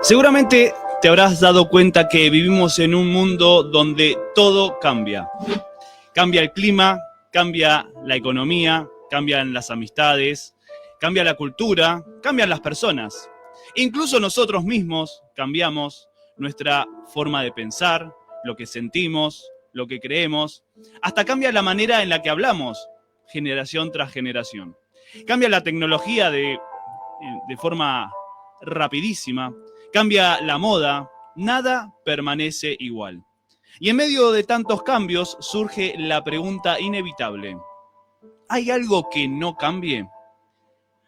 Seguramente te habrás dado cuenta que vivimos en un mundo donde todo cambia. Cambia el clima, cambia la economía, cambian las amistades, cambia la cultura, cambian las personas. Incluso nosotros mismos cambiamos nuestra forma de pensar, lo que sentimos, lo que creemos. Hasta cambia la manera en la que hablamos, generación tras generación. Cambia la tecnología de forma rapidísima, cambia la moda, nada permanece igual. Y en medio de tantos cambios surge la pregunta inevitable: ¿hay algo que no cambie?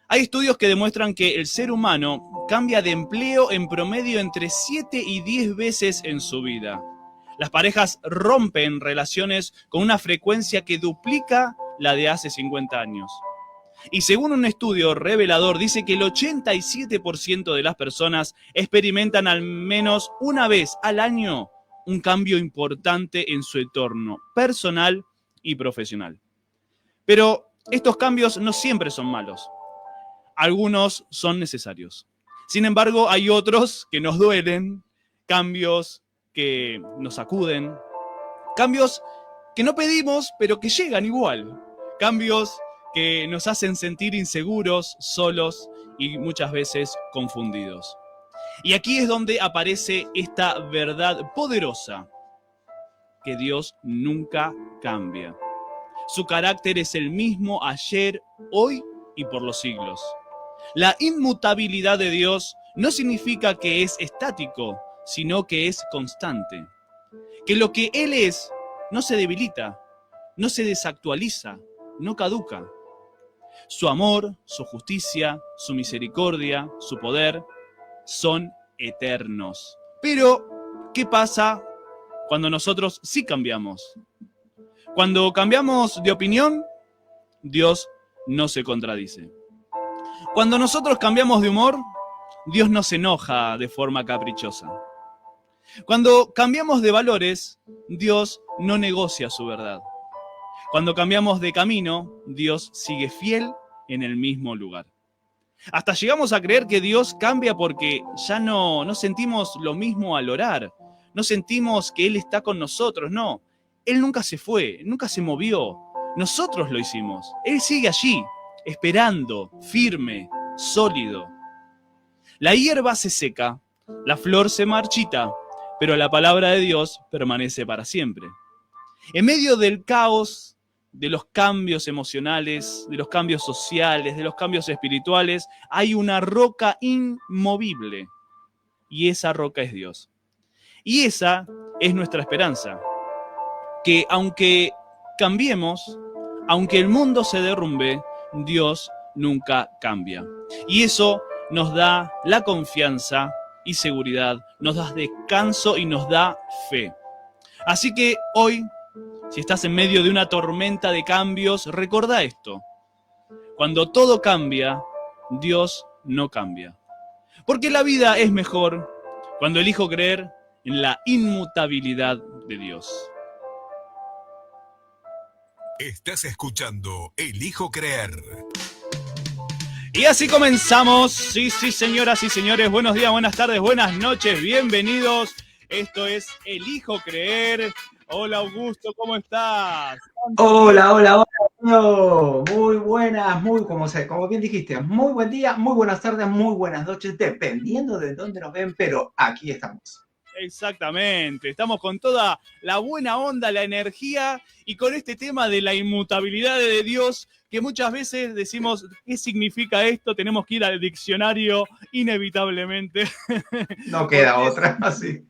Hay estudios que demuestran que el ser humano cambia de empleo en promedio entre 7 y 10 veces en su vida. Las parejas rompen relaciones con una frecuencia que duplica la de hace 50 años. Y según un estudio revelador, dice que el 87% de las personas experimentan al menos una vez al año un cambio importante en su entorno personal y profesional. Pero estos cambios no siempre son malos. Algunos son necesarios. Sin embargo, hay otros que nos duelen, cambios que nos sacuden, cambios que no pedimos, pero que llegan igual, cambios que nos hacen sentir inseguros, solos y muchas veces confundidos. Y aquí es donde aparece esta verdad poderosa, que Dios nunca cambia. Su carácter es el mismo ayer, hoy y por los siglos. La inmutabilidad de Dios no significa que es estático, sino que es constante. Que lo que Él es no se debilita, no se desactualiza, no caduca. Su amor, su justicia, su misericordia, su poder son eternos. Pero, ¿qué pasa cuando nosotros sí cambiamos? Cuando cambiamos de opinión, Dios no se contradice. Cuando nosotros cambiamos de humor, Dios no se enoja de forma caprichosa. Cuando cambiamos de valores, Dios no negocia su verdad. Cuando cambiamos de camino, Dios sigue fiel en el mismo lugar. Hasta llegamos a creer que Dios cambia porque ya no sentimos lo mismo al orar. No sentimos que Él está con nosotros, no. Él nunca se fue, nunca se movió. Nosotros lo hicimos. Él sigue allí, esperando, firme, sólido. La hierba se seca, la flor se marchita, pero la palabra de Dios permanece para siempre. En medio del caos, de los cambios emocionales, de los cambios sociales, de los cambios espirituales, hay una roca inmovible. Y esa roca es Dios. Y esa es nuestra esperanza. Que aunque cambiemos, aunque el mundo se derrumbe, Dios nunca cambia. Y eso nos da la confianza y seguridad, nos da descanso y nos da fe. Así que hoy, si estás en medio de una tormenta de cambios, recordá esto. Cuando todo cambia, Dios no cambia. Porque la vida es mejor cuando elijo creer en la inmutabilidad de Dios. Estás escuchando Elijo Creer. Y así comenzamos. Sí, señoras y señores, buenos días, buenas tardes, buenas noches, bienvenidos. Esto es Elijo Creer. Hola Augusto, ¿cómo estás? Hola, Antonio. Muy buenas, como bien dijiste, muy buen día, muy buenas tardes, muy buenas noches, dependiendo de dónde nos ven, pero aquí estamos. Exactamente, estamos con toda la buena onda, la energía y con este tema de la inmutabilidad de Dios, que muchas veces decimos, ¿qué significa esto? Tenemos que ir al diccionario inevitablemente. No queda otra, así.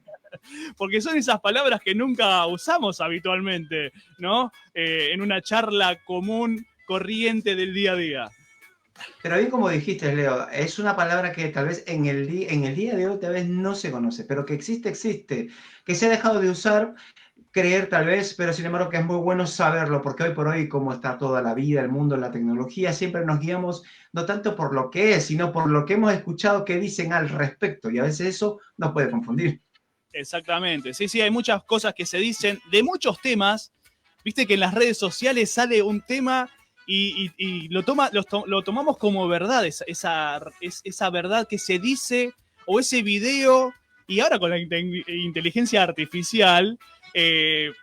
Porque son esas palabras que nunca usamos habitualmente, ¿no? En una charla común, corriente del día a día. Pero bien como dijiste, Leo, es una palabra que tal vez en el día de hoy tal vez no se conoce, pero que existe, que se ha dejado de usar, creer tal vez, pero sin embargo que es muy bueno saberlo, porque hoy por hoy, como está toda la vida, el mundo, la tecnología, siempre nos guiamos no tanto por lo que es, sino por lo que hemos escuchado que dicen al respecto, y a veces eso nos puede confundir. Exactamente, sí, hay muchas cosas que se dicen de muchos temas. Viste que en las redes sociales sale un tema y lo tomamos como verdad, esa verdad que se dice o ese video, y ahora con la inteligencia artificial,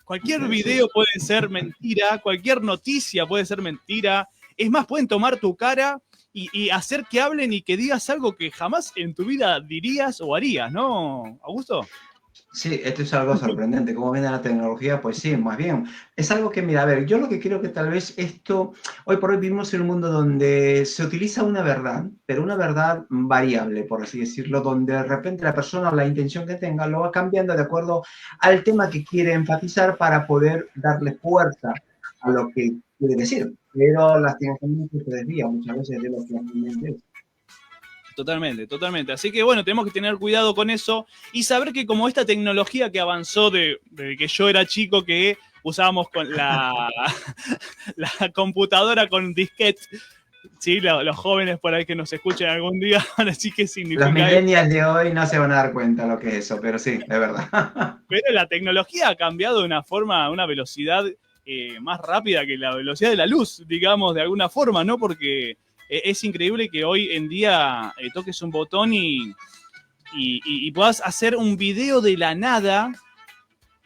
cualquier video puede ser mentira, cualquier noticia puede ser mentira. Es más, pueden tomar tu cara y hacer que hablen y que digas algo que jamás en tu vida dirías o harías, ¿no, Augusto? Sí, esto es algo sorprendente. ¿Cómo viene la tecnología? Pues sí, más bien. Es algo que, mira, a ver, yo lo que creo que tal vez esto, hoy por hoy vivimos en un mundo donde se utiliza una verdad, pero una verdad variable, por así decirlo, donde de repente la persona, la intención que tenga, lo va cambiando de acuerdo al tema que quiere enfatizar para poder darle fuerza a lo que quiere decir. Pero lastimosamente se desvía muchas veces de lo que realmente es. Totalmente, totalmente. Así que bueno, tenemos que tener cuidado con eso y saber que como esta tecnología que avanzó de que yo era chico, que usábamos con la computadora con disquete, ¿sí? Los jóvenes por ahí que nos escuchen algún día van a decir qué Los significa eso. millennials de hoy no se van a dar cuenta lo que es eso, pero sí, es verdad. Pero la tecnología ha cambiado de una forma, una velocidad más rápida que la velocidad de la luz, digamos, de alguna forma, ¿no? Porque es increíble que hoy en día toques un botón y puedas hacer un video de la nada,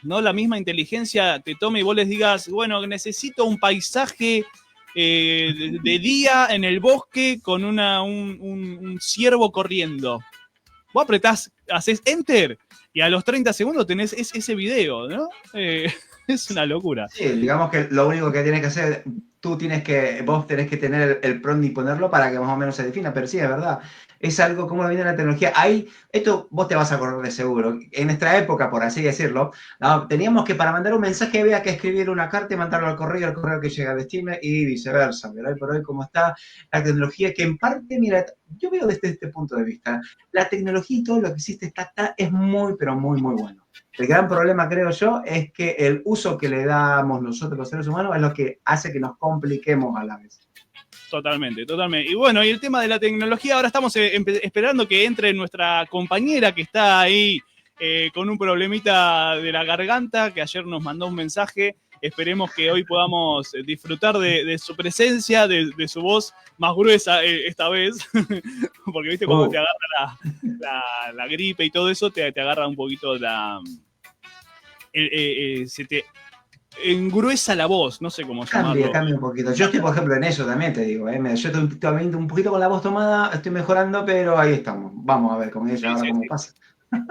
¿no? La misma inteligencia te tome y vos les digas, bueno, necesito un paisaje de día en el bosque con un ciervo corriendo. Vos apretás, haces enter y a los 30 segundos tenés ese video, ¿no? Es una locura. Sí, digamos que lo único que tienes que hacer, vos tenés que tener el prompt y ponerlo para que más o menos se defina, pero sí, es verdad. Es algo como viene la tecnología. Ahí, esto vos te vas a acordar de seguro. En nuestra época, por así decirlo, no, teníamos que para mandar un mensaje había que escribir una carta y mandarlo al correo que llega a destino y viceversa. Pero hoy por hoy, como está la tecnología, que en parte, mira, yo veo desde este punto de vista, la tecnología y todo lo que existe es muy, pero muy, muy bueno. El gran problema, creo yo, es que el uso que le damos nosotros los seres humanos es lo que hace que nos compliquemos a la vez. Totalmente, totalmente. Y bueno, y el tema de la tecnología, ahora estamos esperando que entre nuestra compañera que está ahí con un problemita de la garganta, que ayer nos mandó un mensaje. Esperemos que hoy podamos disfrutar de su presencia, de su voz más gruesa esta vez, porque viste cuando te agarra la gripe y todo eso, te agarra un poquito se te engruesa la voz, no sé cómo llamarlo. Cambia un poquito. Yo estoy, por ejemplo, en eso también, te digo. Yo estoy también un poquito con la voz tomada, estoy mejorando, pero ahí estamos. Vamos a ver cómo es ahora, cómo pasa.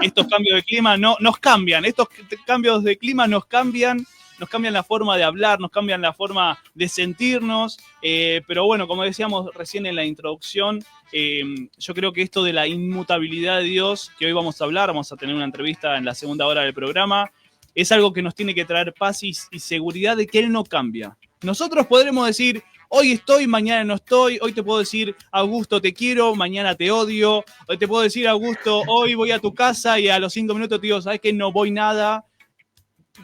Estos cambios de clima no, nos cambian, estos cambios de clima nos cambian la forma de hablar, nos cambian la forma de sentirnos, pero bueno, como decíamos recién en la introducción, yo creo que esto de la inmutabilidad de Dios, que hoy vamos a hablar, vamos a tener una entrevista en la segunda hora del programa, es algo que nos tiene que traer paz y seguridad de que Él no cambia. Nosotros podremos decir, hoy estoy, mañana no estoy, hoy te puedo decir, Augusto, te quiero, mañana te odio, hoy te puedo decir, Augusto, hoy voy a tu casa y a los 5 minutos te digo, ¿sabes qué? No voy nada.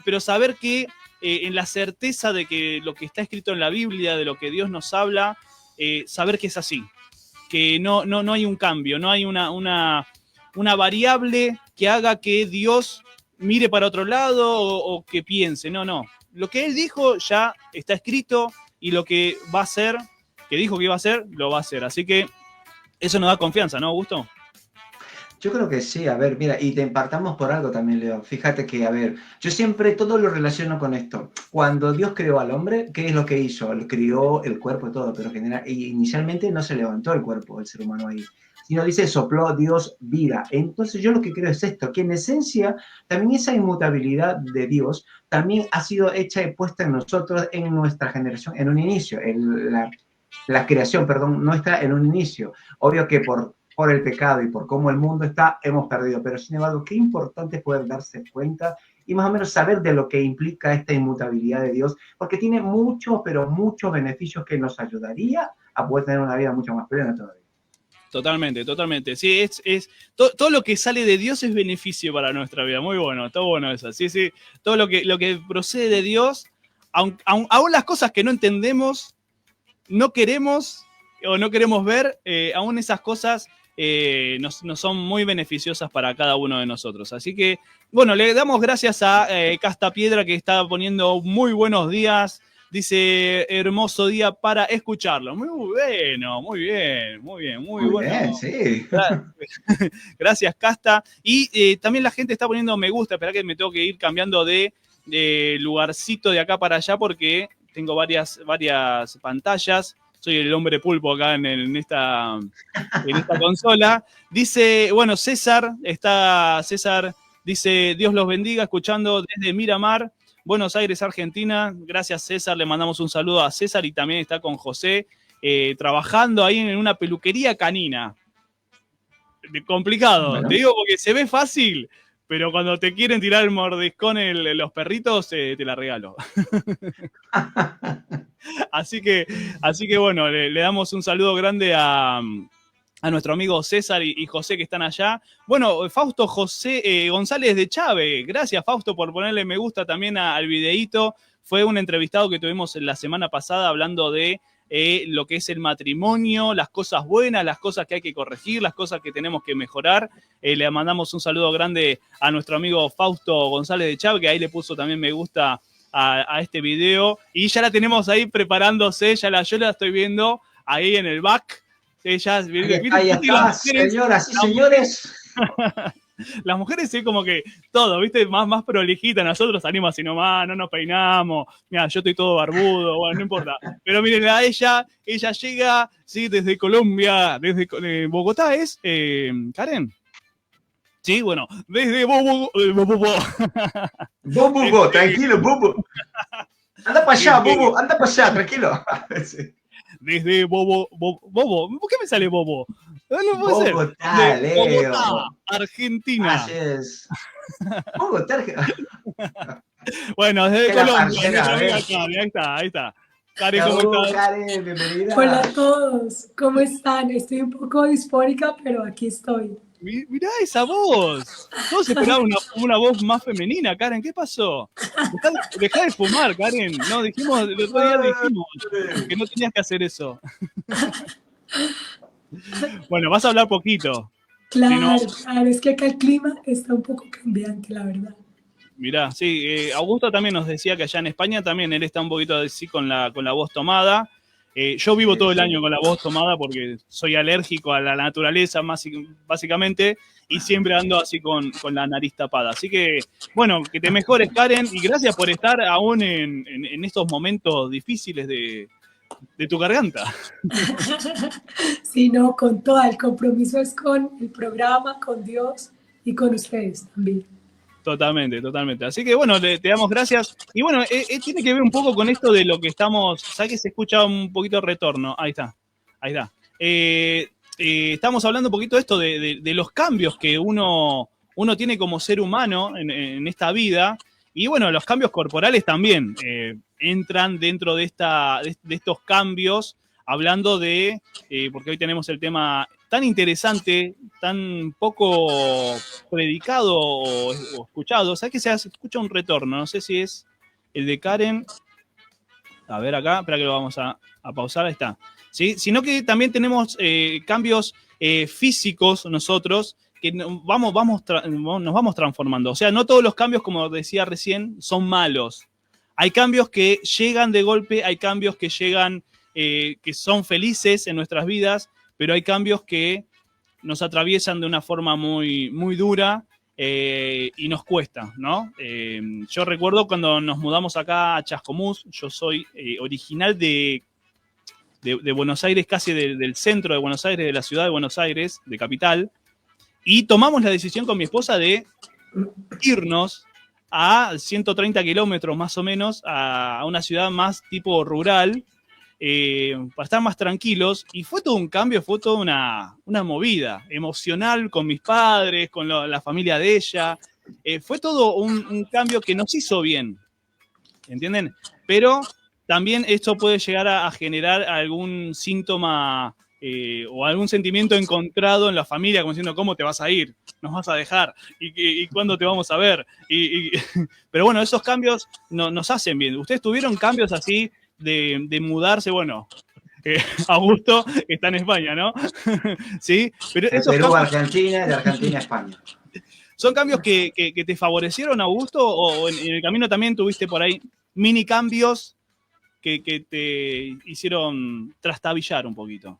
Pero saber que en la certeza de que lo que está escrito en la Biblia, de lo que Dios nos habla, saber que es así, que no hay un cambio, no hay una variable que haga que Dios mire para otro lado o que piense, no. Lo que Él dijo ya está escrito y lo que va a hacer, que dijo que iba a hacer, lo va a hacer. Así que eso nos da confianza, ¿no, Augusto? Yo creo que sí, a ver, mira, y te partamos por algo también, Leo. Fíjate que, a ver, yo siempre todo lo relaciono con esto. Cuando Dios creó al hombre, ¿qué es lo que hizo? Él crió el cuerpo y todo, pero inicialmente no se levantó el cuerpo del ser humano ahí, sino dice, sopló Dios vida. Entonces yo lo que creo es esto, que en esencia también esa inmutabilidad de Dios también ha sido hecha y puesta en nosotros, en nuestra generación, en un inicio. La creación, perdón, no está en un inicio. Obvio que por el pecado y por cómo el mundo está, hemos perdido. Pero sin embargo, qué importante es poder darse cuenta y más o menos saber de lo que implica esta inmutabilidad de Dios, porque tiene muchos, pero muchos beneficios que nos ayudaría a poder tener una vida mucho más plena todavía. Totalmente, totalmente. Sí, todo lo que sale de Dios es beneficio para nuestra vida. Muy bueno, está bueno eso. Sí. Todo lo que procede de Dios, aún las cosas que no entendemos, no queremos o no queremos ver, aún esas cosas nos son muy beneficiosas para cada uno de nosotros. Así que, bueno, le damos gracias a Casta Piedra que está poniendo muy buenos días. Dice, hermoso día para escucharlo. Muy bueno, muy bien, muy bien, muy bueno. Bien, sí. Gracias, Casta. Y también la gente está poniendo me gusta. Espera que me tengo que ir cambiando de lugarcito de acá para allá porque tengo varias pantallas. Soy el hombre pulpo acá en esta consola. Dice, bueno, César, dice, Dios los bendiga, escuchando desde Miramar, Buenos Aires, Argentina. Gracias, César, le mandamos un saludo a César y también está con José, trabajando ahí en una peluquería canina. Complicado, Bueno. te digo porque se ve fácil, pero cuando te quieren tirar el mordiscón los perritos, te la regalo. Así que bueno, le damos un saludo grande a nuestro amigo César y José que están allá. Bueno, Fausto José González de Chávez, gracias Fausto por ponerle me gusta también al videíto. Fue un entrevistado que tuvimos la semana pasada hablando de lo que es el matrimonio, las cosas buenas, las cosas que hay que corregir, las cosas que tenemos que mejorar. Le mandamos un saludo grande a nuestro amigo Fausto González de Chávez, que ahí le puso también me gusta a este video. Y ya la tenemos ahí preparándose, yo la estoy viendo ahí en el back. Ellas, ahí está, señoras y señores. Las mujeres es como que todo, ¿viste? Más prolijita. Nosotros salimos así nomás, no nos peinamos. Mira, yo estoy todo barbudo, bueno, no importa. Pero miren a ella llega, sí, desde Colombia, desde Bogotá, ¿es? ¿Karen? Sí, bueno, desde Bobo. Bobo, tranquilo, Bobo. Anda para allá, Bobo, anda para allá, tranquilo. Sí. Desde Bobo, ¿por qué me sale Bobo? No puede Bogotá, ser. Leo. Bogotá, Argentina. Así es. Bogotá, Argentina. Bueno, desde Colombia. Ahí está. Karen, ¿cómo estás? Karen, bienvenida. Hola a todos, ¿cómo están? Estoy un poco disfónica, pero aquí estoy. Mirá esa voz. Todos esperaban una voz más femenina, Karen. ¿Qué pasó? Dejá de fumar, Karen. No, el otro día dijimos que no tenías que hacer eso. Bueno, vas a hablar poquito. Claro, claro, es que acá el clima está un poco cambiante, la verdad. Mirá, sí, Augusto también nos decía que allá en España también él está un poquito así con la voz tomada. Yo vivo todo el año con la voz tomada porque soy alérgico a la naturaleza, básicamente, y siempre ando así con la nariz tapada. Así que, bueno, que te mejores, Karen, y gracias por estar aún en estos momentos difíciles de tu garganta. Sí, no, con todo, el compromiso es con el programa, con Dios y con ustedes también. Totalmente. Así que bueno, te damos gracias. Y bueno, tiene que ver un poco con esto de lo que estamos. ¿Sabes que se escucha un poquito de retorno? Ahí está. Estamos hablando un poquito de esto, de los cambios que uno tiene como ser humano en esta vida. Y bueno, los cambios corporales también entran dentro de estos cambios, hablando de, porque hoy tenemos el tema tan interesante, tan poco predicado o escuchado. ¿Sabes que se escucha un retorno? No sé si es el de Karen. A ver acá, espera que lo vamos a pausar, ahí está. ¿Sí? Sino que también tenemos cambios físicos nosotros, que nos vamos transformando. O sea, no todos los cambios, como decía recién, son malos. Hay cambios que llegan de golpe, hay cambios que llegan, que son felices en nuestras vidas, pero hay cambios que nos atraviesan de una forma muy, muy dura y nos cuesta, ¿no? Yo recuerdo cuando nos mudamos acá a Chascomús, yo soy original de Buenos Aires, casi del centro de Buenos Aires, de la ciudad de Buenos Aires, de capital, y tomamos la decisión con mi esposa de irnos a 130 kilómetros más o menos a una ciudad más tipo rural, para estar más tranquilos, y fue todo un cambio, fue toda una movida emocional con mis padres, con la familia de ella, fue todo un cambio que nos hizo bien, ¿entienden? Pero también esto puede llegar a generar algún síntoma o algún sentimiento encontrado en la familia, como diciendo, ¿cómo te vas a ir? ¿Nos vas a dejar? ¿Y cuándo te vamos a ver? Pero bueno, esos cambios nos hacen bien. ¿Ustedes tuvieron cambios así de mudarse? Bueno, Augusto está en España, ¿no? ¿Sí? Pero de esos Perú a cambios, Argentina, de Argentina a España. ¿son cambios que te favorecieron, Augusto? ¿O en el camino también tuviste por ahí mini cambios que te hicieron trastabillar un poquito?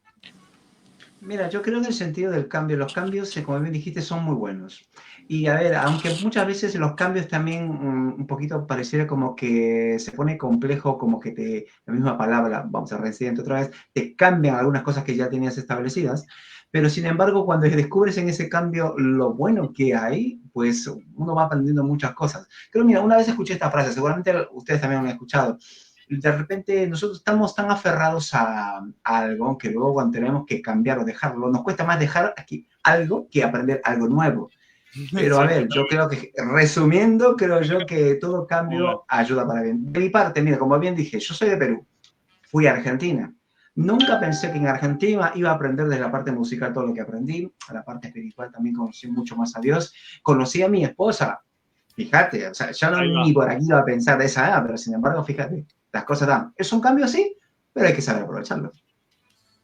Mira, yo creo en el sentido del cambio. Los cambios, como bien dijiste, son muy buenos. Y a ver, aunque muchas veces los cambios también un poquito pareciera como que se pone complejo, como que la misma palabra, vamos a reincidente otra vez, te cambian algunas cosas que ya tenías establecidas. Pero sin embargo, cuando descubres en ese cambio lo bueno que hay, pues uno va aprendiendo muchas cosas. Creo, mira, una vez escuché esta frase, seguramente ustedes también la han escuchado. De repente nosotros estamos tan aferrados a algo que luego cuando tenemos que cambiar o dejarlo, nos cuesta más dejar aquí algo que aprender algo nuevo. Pero a ver, yo creo que, resumiendo, creo yo que todo cambio ayuda para bien. De mi parte, mira, como bien dije, yo soy de Perú, fui a Argentina. Nunca pensé que en Argentina iba a aprender de la parte musical todo lo que aprendí, a la parte espiritual también conocí mucho más a Dios. Conocí a mi esposa, fíjate, o sea, yo no ni por aquí iba a pensar de esa edad, pero sin embargo, fíjate, las cosas dan. Es un cambio, sí, pero hay que saber aprovecharlo.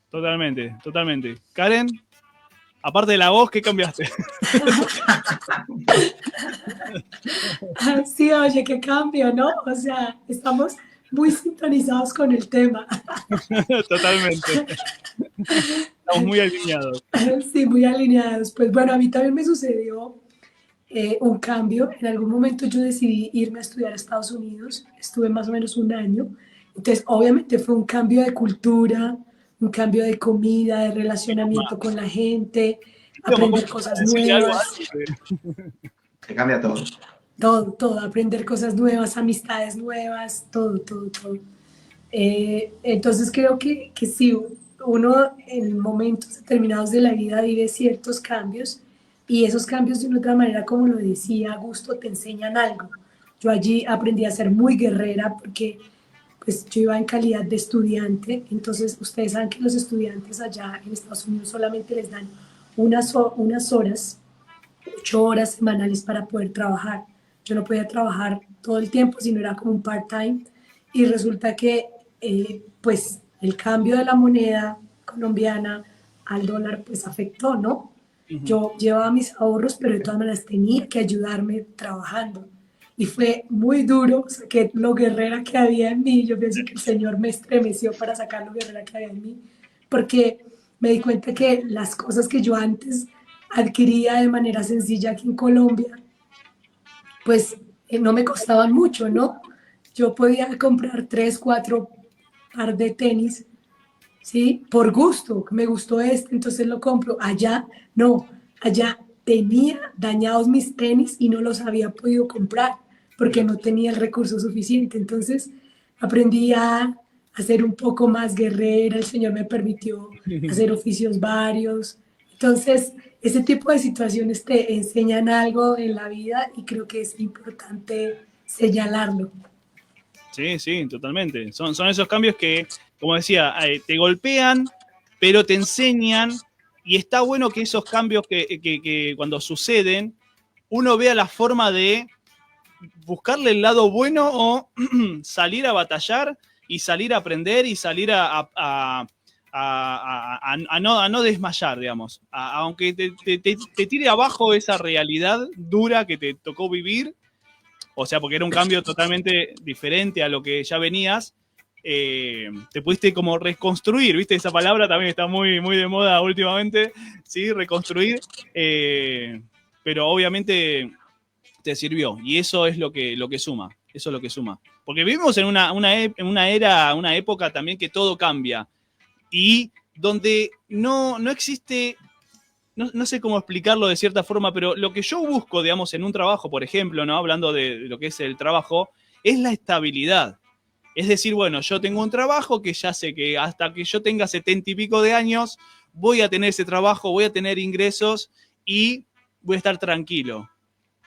Totalmente, totalmente. Karen, aparte de la voz, ¿qué cambiaste? Sí, oye, qué cambio, ¿no? O sea, estamos muy sintonizados con el tema. Totalmente. Estamos muy alineados. Sí, muy alineados. Pues bueno, a mí también me sucedió un cambio. En algún momento yo decidí irme a estudiar a Estados Unidos. Estuve más o menos un año. Entonces, obviamente fue un cambio de cultura, un cambio de comida, de relacionamiento con la gente, aprender cosas nuevas. Te cambia todo. Todo, aprender cosas nuevas, amistades nuevas, todo. Entonces creo que sí, uno en momentos determinados de la vida vive ciertos cambios y esos cambios de una otra manera, como lo decía Augusto, te enseñan algo. Yo allí aprendí a ser muy guerrera porque pues yo iba en calidad de estudiante, entonces ustedes saben que los estudiantes allá en Estados Unidos solamente les dan unas horas, 8 horas semanales para poder trabajar. Yo no podía trabajar todo el tiempo, sino era como un part-time y resulta que pues el cambio de la moneda colombiana al dólar pues afectó, ¿no? Yo llevaba mis ahorros, pero de todas maneras tenía que ayudarme trabajando. Y fue muy duro, saqué lo guerrera que había en mí. Yo pienso que el Señor me estremeció para sacar lo guerrera que había en mí, porque me di cuenta que las cosas que yo antes adquiría de manera sencilla aquí en Colombia, pues no me costaban mucho, ¿no? Yo podía comprar 3, 4 par de tenis, ¿sí? Por gusto, me gustó este, entonces lo compro. Allá, no, allá tenía dañados mis tenis y no los había podido comprar porque no tenía el recurso suficiente. Entonces aprendí a ser un poco más guerrera, el Señor me permitió hacer oficios varios. Entonces, ese tipo de situaciones te enseñan algo en la vida y creo que es importante señalarlo. Sí, totalmente. Son esos cambios que, como decía, te golpean, pero te enseñan. Y está bueno que esos cambios que cuando suceden, uno vea la forma de buscarle el lado bueno o salir a batallar y salir a aprender y salir a no desmayar, digamos. Aunque te tire abajo esa realidad dura que te tocó vivir, o sea, porque era un cambio totalmente diferente a lo que ya venías, te pudiste como reconstruir, ¿viste? Esa palabra también está muy, muy de moda últimamente, ¿sí? Reconstruir, pero obviamente te sirvió y eso es lo que suma, eso es lo que suma. Porque vivimos en una era, una época también que todo cambia y donde no existe... No sé cómo explicarlo de cierta forma, pero lo que yo busco, digamos, en un trabajo, por ejemplo, ¿no? Hablando de lo que es el trabajo, es la estabilidad. Es decir, bueno, yo tengo un trabajo que ya sé que hasta que yo tenga 70 y pico de años, voy a tener ese trabajo, voy a tener ingresos y voy a estar tranquilo.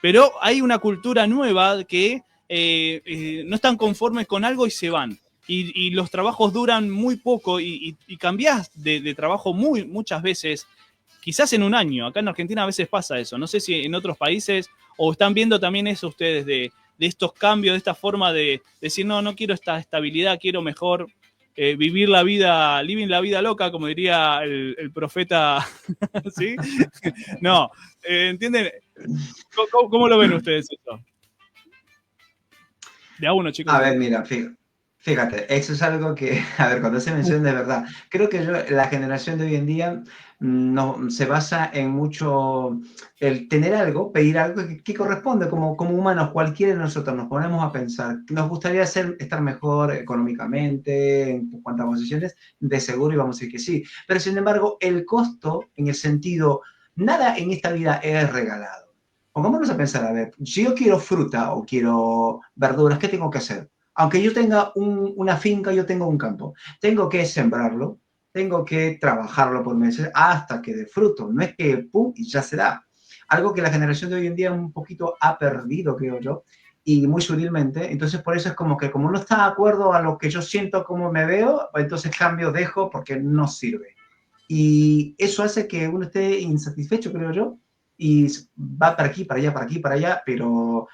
Pero hay una cultura nueva que no están conformes con algo y se van. Y los trabajos duran muy poco y cambiás de trabajo muchas veces. Quizás en un año. Acá en Argentina a veces pasa eso. No sé si en otros países o están viendo también eso ustedes de estos cambios, de esta forma de decir, no quiero esta estabilidad, quiero mejor vivir la vida, living la vida loca, como diría el profeta. ¿Sí? No, ¿entienden? ¿Cómo lo ven ustedes esto? De a uno, chicos. A ver, mira, fíjate. Fíjate, eso es algo que, a ver, cuando se menciona de verdad, creo que la generación de hoy en día no, se basa en mucho el tener algo, pedir algo que corresponde, como humanos, cualquiera de nosotros nos ponemos a pensar, nos gustaría estar mejor económicamente, en cuanto a posiciones, de seguro íbamos a decir que sí, pero sin embargo, el costo, en el sentido, nada en esta vida es regalado. Pongámonos a pensar, a ver, si yo quiero fruta o quiero verduras, ¿qué tengo que hacer? Aunque yo tenga una finca, yo tengo un campo, tengo que sembrarlo, tengo que trabajarlo por meses hasta que dé fruto. No es que pum y ya se da. Algo que la generación de hoy en día un poquito ha perdido, creo yo, y muy sutilmente. Entonces, por eso es como que como no está de acuerdo a lo que yo siento, como me veo, entonces cambio, dejo porque no sirve. Y eso hace que uno esté insatisfecho, creo yo, y va para aquí, para allá, para aquí, para allá, pero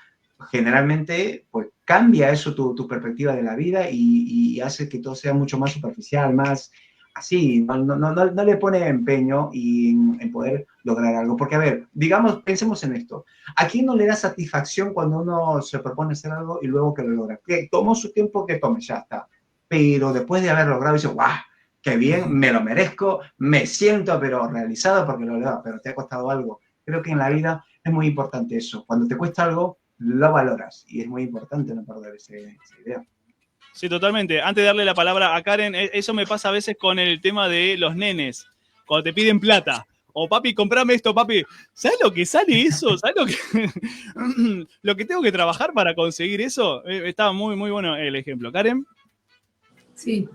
generalmente pues cambia eso tu perspectiva de la vida y hace que todo sea mucho más superficial, más así, no le pone empeño en poder lograr algo. Porque, a ver, digamos, pensemos en esto. ¿A quién no le da satisfacción cuando uno se propone hacer algo y luego que lo logra? Que tomó su tiempo, que tome, ya está. Pero después de haber logrado, dice, ¡guau! ¡Qué bien! Me lo merezco, me siento pero realizado porque lo he logrado, pero te ha costado algo. Creo que en la vida es muy importante eso. Cuando te cuesta algo, lo valoras y es muy importante no perder esa idea. Sí, totalmente. Antes de darle la palabra a Karen, eso me pasa a veces con el tema de los nenes, cuando te piden plata. O papi, comprame esto, papi. ¿Sabes lo que sale eso? ¿Sabes lo que tengo que trabajar para conseguir eso? Estaba muy, muy bueno el ejemplo. Karen. Sí.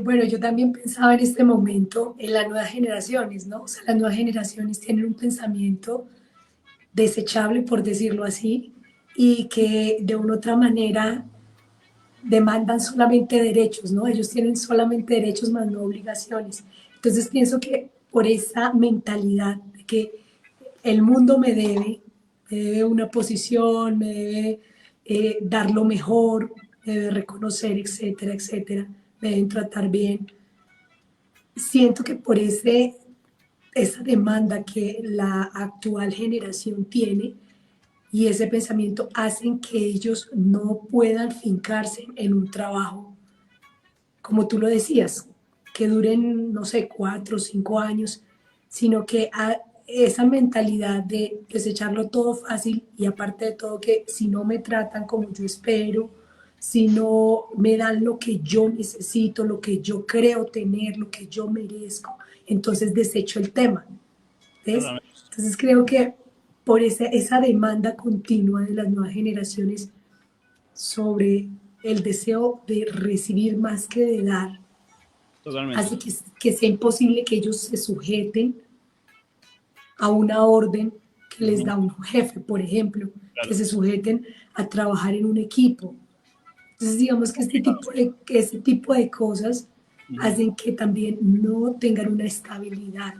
Bueno, yo también pensaba en este momento en las nuevas generaciones, ¿no? O sea, las nuevas generaciones tienen un pensamiento desechable, por decirlo así, y que de una u otra manera demandan solamente derechos, ¿no? Ellos tienen solamente derechos más no obligaciones. Entonces pienso que por esa mentalidad de que el mundo me debe una posición, me debe dar lo mejor, me debe reconocer, etcétera, etcétera, me deben tratar bien. Siento que por esa demanda que la actual generación tiene, y ese pensamiento hacen que ellos no puedan fincarse en un trabajo, como tú lo decías, que duren, no sé, 4 o 5 años, sino que esa mentalidad de desecharlo todo fácil y aparte de todo que si no me tratan como yo espero, si no me dan lo que yo necesito, lo que yo creo tener, lo que yo merezco, entonces desecho el tema. ¿Ves? Entonces creo que por esa demanda continua de las nuevas generaciones sobre el deseo de recibir más que de dar, Totalmente. hace que sea imposible que ellos se sujeten a una orden que les da un jefe, por ejemplo, Claro. que se sujeten a trabajar en un equipo. Entonces digamos que este tipo de cosas hacen que también no tengan una estabilidad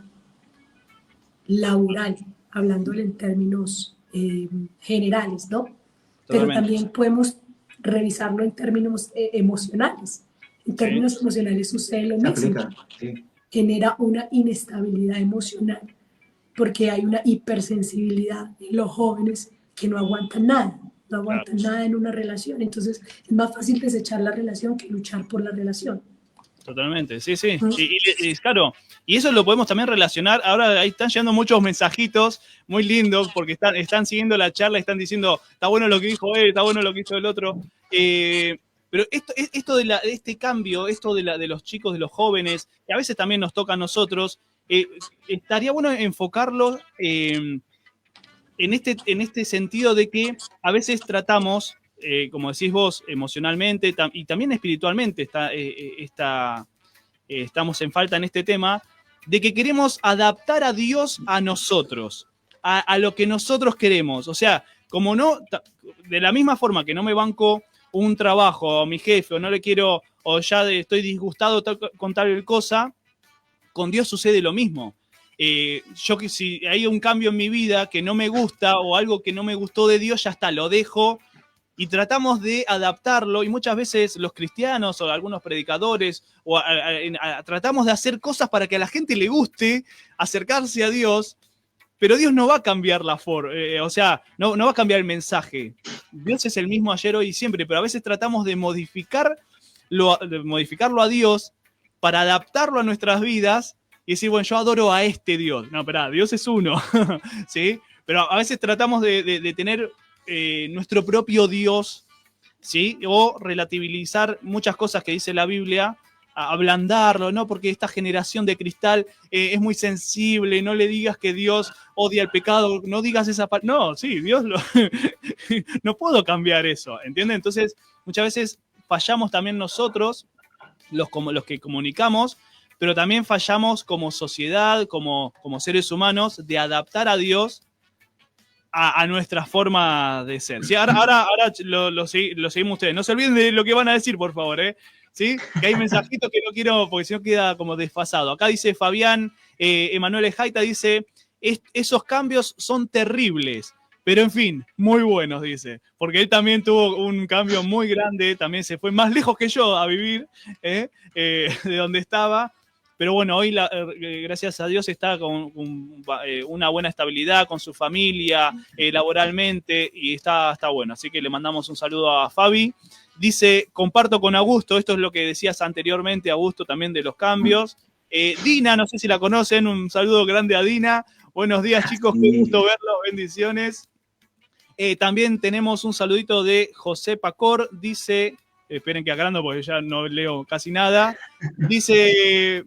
laboral, hablándole en términos generales, ¿no? Pero Totalmente. también podemos revisarlo en términos emocionales. En Sí. términos emocionales sucede lo Se mismo. aplica, sí. Genera una inestabilidad emocional porque hay una hipersensibilidad en los jóvenes que no aguantan nada, no Claro. aguantan nada en una relación. Entonces es más fácil desechar la relación que luchar por la relación. Totalmente, sí, sí. ¿Mm? Y claro, y eso lo podemos también relacionar. Ahora ahí están llegando muchos mensajitos muy lindos porque están siguiendo la charla, están diciendo, está bueno lo que dijo él, está bueno lo que hizo el otro. Pero esto de este cambio, esto de los chicos, de los jóvenes, que a veces también nos toca a nosotros, estaría bueno enfocarlo en este sentido de que a veces tratamos, como decís vos, emocionalmente y también espiritualmente estamos en falta en este tema, de que queremos adaptar a Dios a nosotros, a lo que nosotros queremos. O sea, como no, de la misma forma que no me banco un trabajo a mi jefe o no le quiero, o ya estoy disgustado con tal cosa, con Dios sucede lo mismo. Yo que si hay un cambio en mi vida que no me gusta o algo que no me gustó de Dios, ya está, lo dejo y tratamos de adaptarlo y muchas veces los cristianos o algunos predicadores tratamos de hacer cosas para que a la gente le guste acercarse a Dios, pero Dios no va a cambiar la forma, o sea, no va a cambiar el mensaje. Dios es el mismo ayer, hoy y siempre, pero a veces tratamos de modificar modificarlo a Dios para adaptarlo a nuestras vidas y decir, bueno, yo adoro a este Dios. No, espera, Dios es uno, ¿sí? Pero a veces tratamos de tener nuestro propio Dios, ¿sí? O relativizar muchas cosas que dice la Biblia, ablandarlo, ¿no? Porque esta generación de cristal es muy sensible, no le digas que Dios odia el pecado, no digas esa parte. No, sí, Dios lo... no puedo cambiar eso, ¿entiendes? Entonces, muchas veces fallamos también nosotros, los que comunicamos, pero también fallamos como sociedad, como seres humanos, de adaptar a Dios a nuestra forma de ser. ¿Sí? Ahora lo seguimos ustedes. No se olviden de lo que van a decir, por favor, ¿eh? ¿Sí? Que hay mensajitos que no quiero, porque si no queda como desfasado. Acá dice Fabián, Emanuel Ejaita dice, esos cambios son terribles, pero en fin, muy buenos, dice. Porque él también tuvo un cambio muy grande, también se fue más lejos que yo a vivir, de donde estaba. Pero bueno, hoy, gracias a Dios, está con una buena estabilidad con su familia, laboralmente, y está bueno. Así que le mandamos un saludo a Fabi. Dice, comparto con Augusto, esto es lo que decías anteriormente, Augusto, también de los cambios. Dina, no sé si la conocen, un saludo grande a Dina. Buenos días, chicos, qué gusto verlos, bendiciones. También tenemos un saludito de José Pacor, dice... Esperen que aclarando porque ya no leo casi nada. Dice,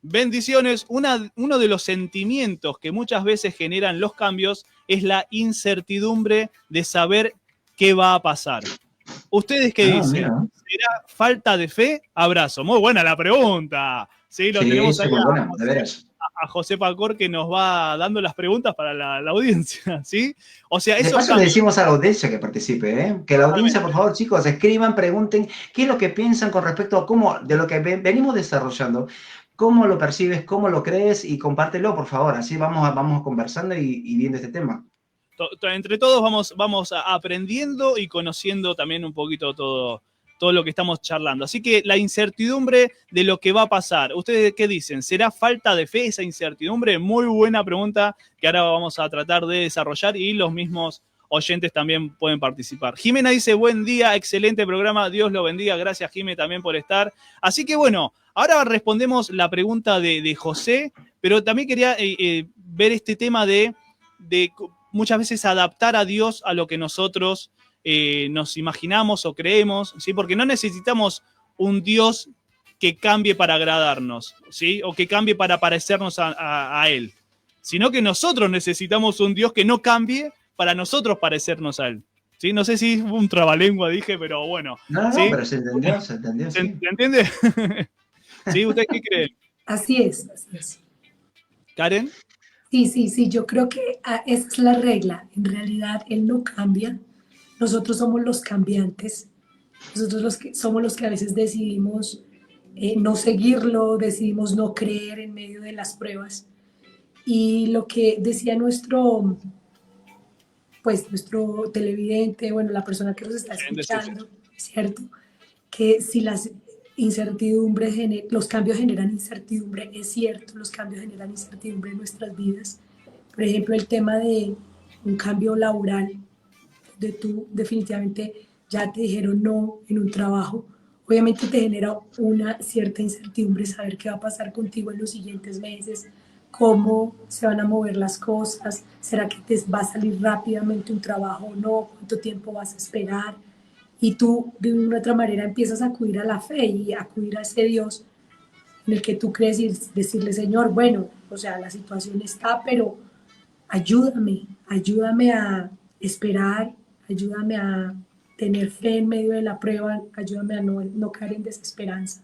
bendiciones, uno de los sentimientos que muchas veces generan los cambios es la incertidumbre de saber qué va a pasar. ¿Ustedes qué dicen? Mira. ¿Será falta de fe? Abrazo. Muy buena la pregunta. Sí, lo tenemos ahí muy buena, de veras. a José Pacor que nos va dando las preguntas para la audiencia, ¿sí? O sea, De paso le decimos a la audiencia que participe, ¿eh? Que la audiencia, por favor, chicos, escriban, pregunten qué es lo que piensan con respecto a cómo, de lo que venimos desarrollando, cómo lo percibes, cómo lo crees y compártelo, por favor. Así vamos conversando y viendo este tema. Entre todos vamos aprendiendo y conociendo también un poquito todo lo que estamos charlando. Así que la incertidumbre de lo que va a pasar. ¿Ustedes qué dicen? ¿Será falta de fe esa incertidumbre? Muy buena pregunta que ahora vamos a tratar de desarrollar y los mismos oyentes también pueden participar. Jimena dice, buen día, excelente programa, Dios lo bendiga. Gracias, Jimena, también por estar. Así que bueno, ahora respondemos la pregunta de José, pero también quería ver este tema de muchas veces adaptar a Dios a lo que nosotros nos imaginamos o creemos, ¿sí? Porque no necesitamos un Dios que cambie para agradarnos, ¿sí? O que cambie para parecernos a Él, sino que nosotros necesitamos un Dios que no cambie para nosotros parecernos a Él. ¿Sí? No sé si fue un trabalengua, dije, pero bueno. No, ¿sí? pero se entendió, sí. ¿Se entiende? ¿Sí? ¿Usted qué cree? Así es, así es. ¿Karen? Sí, yo creo que esa es la regla. En realidad, Él no cambia. Nosotros somos los cambiantes. Nosotros somos los que a veces decidimos no seguirlo, decidimos no creer en medio de las pruebas. Y lo que decía nuestro televidente, bueno, la persona que nos está escuchando, es cierto, que si las incertidumbres, los cambios generan incertidumbre, es cierto, los cambios generan incertidumbre en nuestras vidas. Por ejemplo, el tema de un cambio laboral, de tú definitivamente ya te dijeron no en un trabajo, obviamente te genera una cierta incertidumbre saber qué va a pasar contigo en los siguientes meses, cómo se van a mover las cosas, será que te va a salir rápidamente un trabajo o no, cuánto tiempo vas a esperar. Y tú de una u otra manera empiezas a acudir a la fe y a acudir a ese Dios en el que tú crees y decirle, Señor, bueno, o sea, la situación está, pero ayúdame a esperar, ayúdame a tener fe en medio de la prueba, ayúdame a no caer en desesperanza.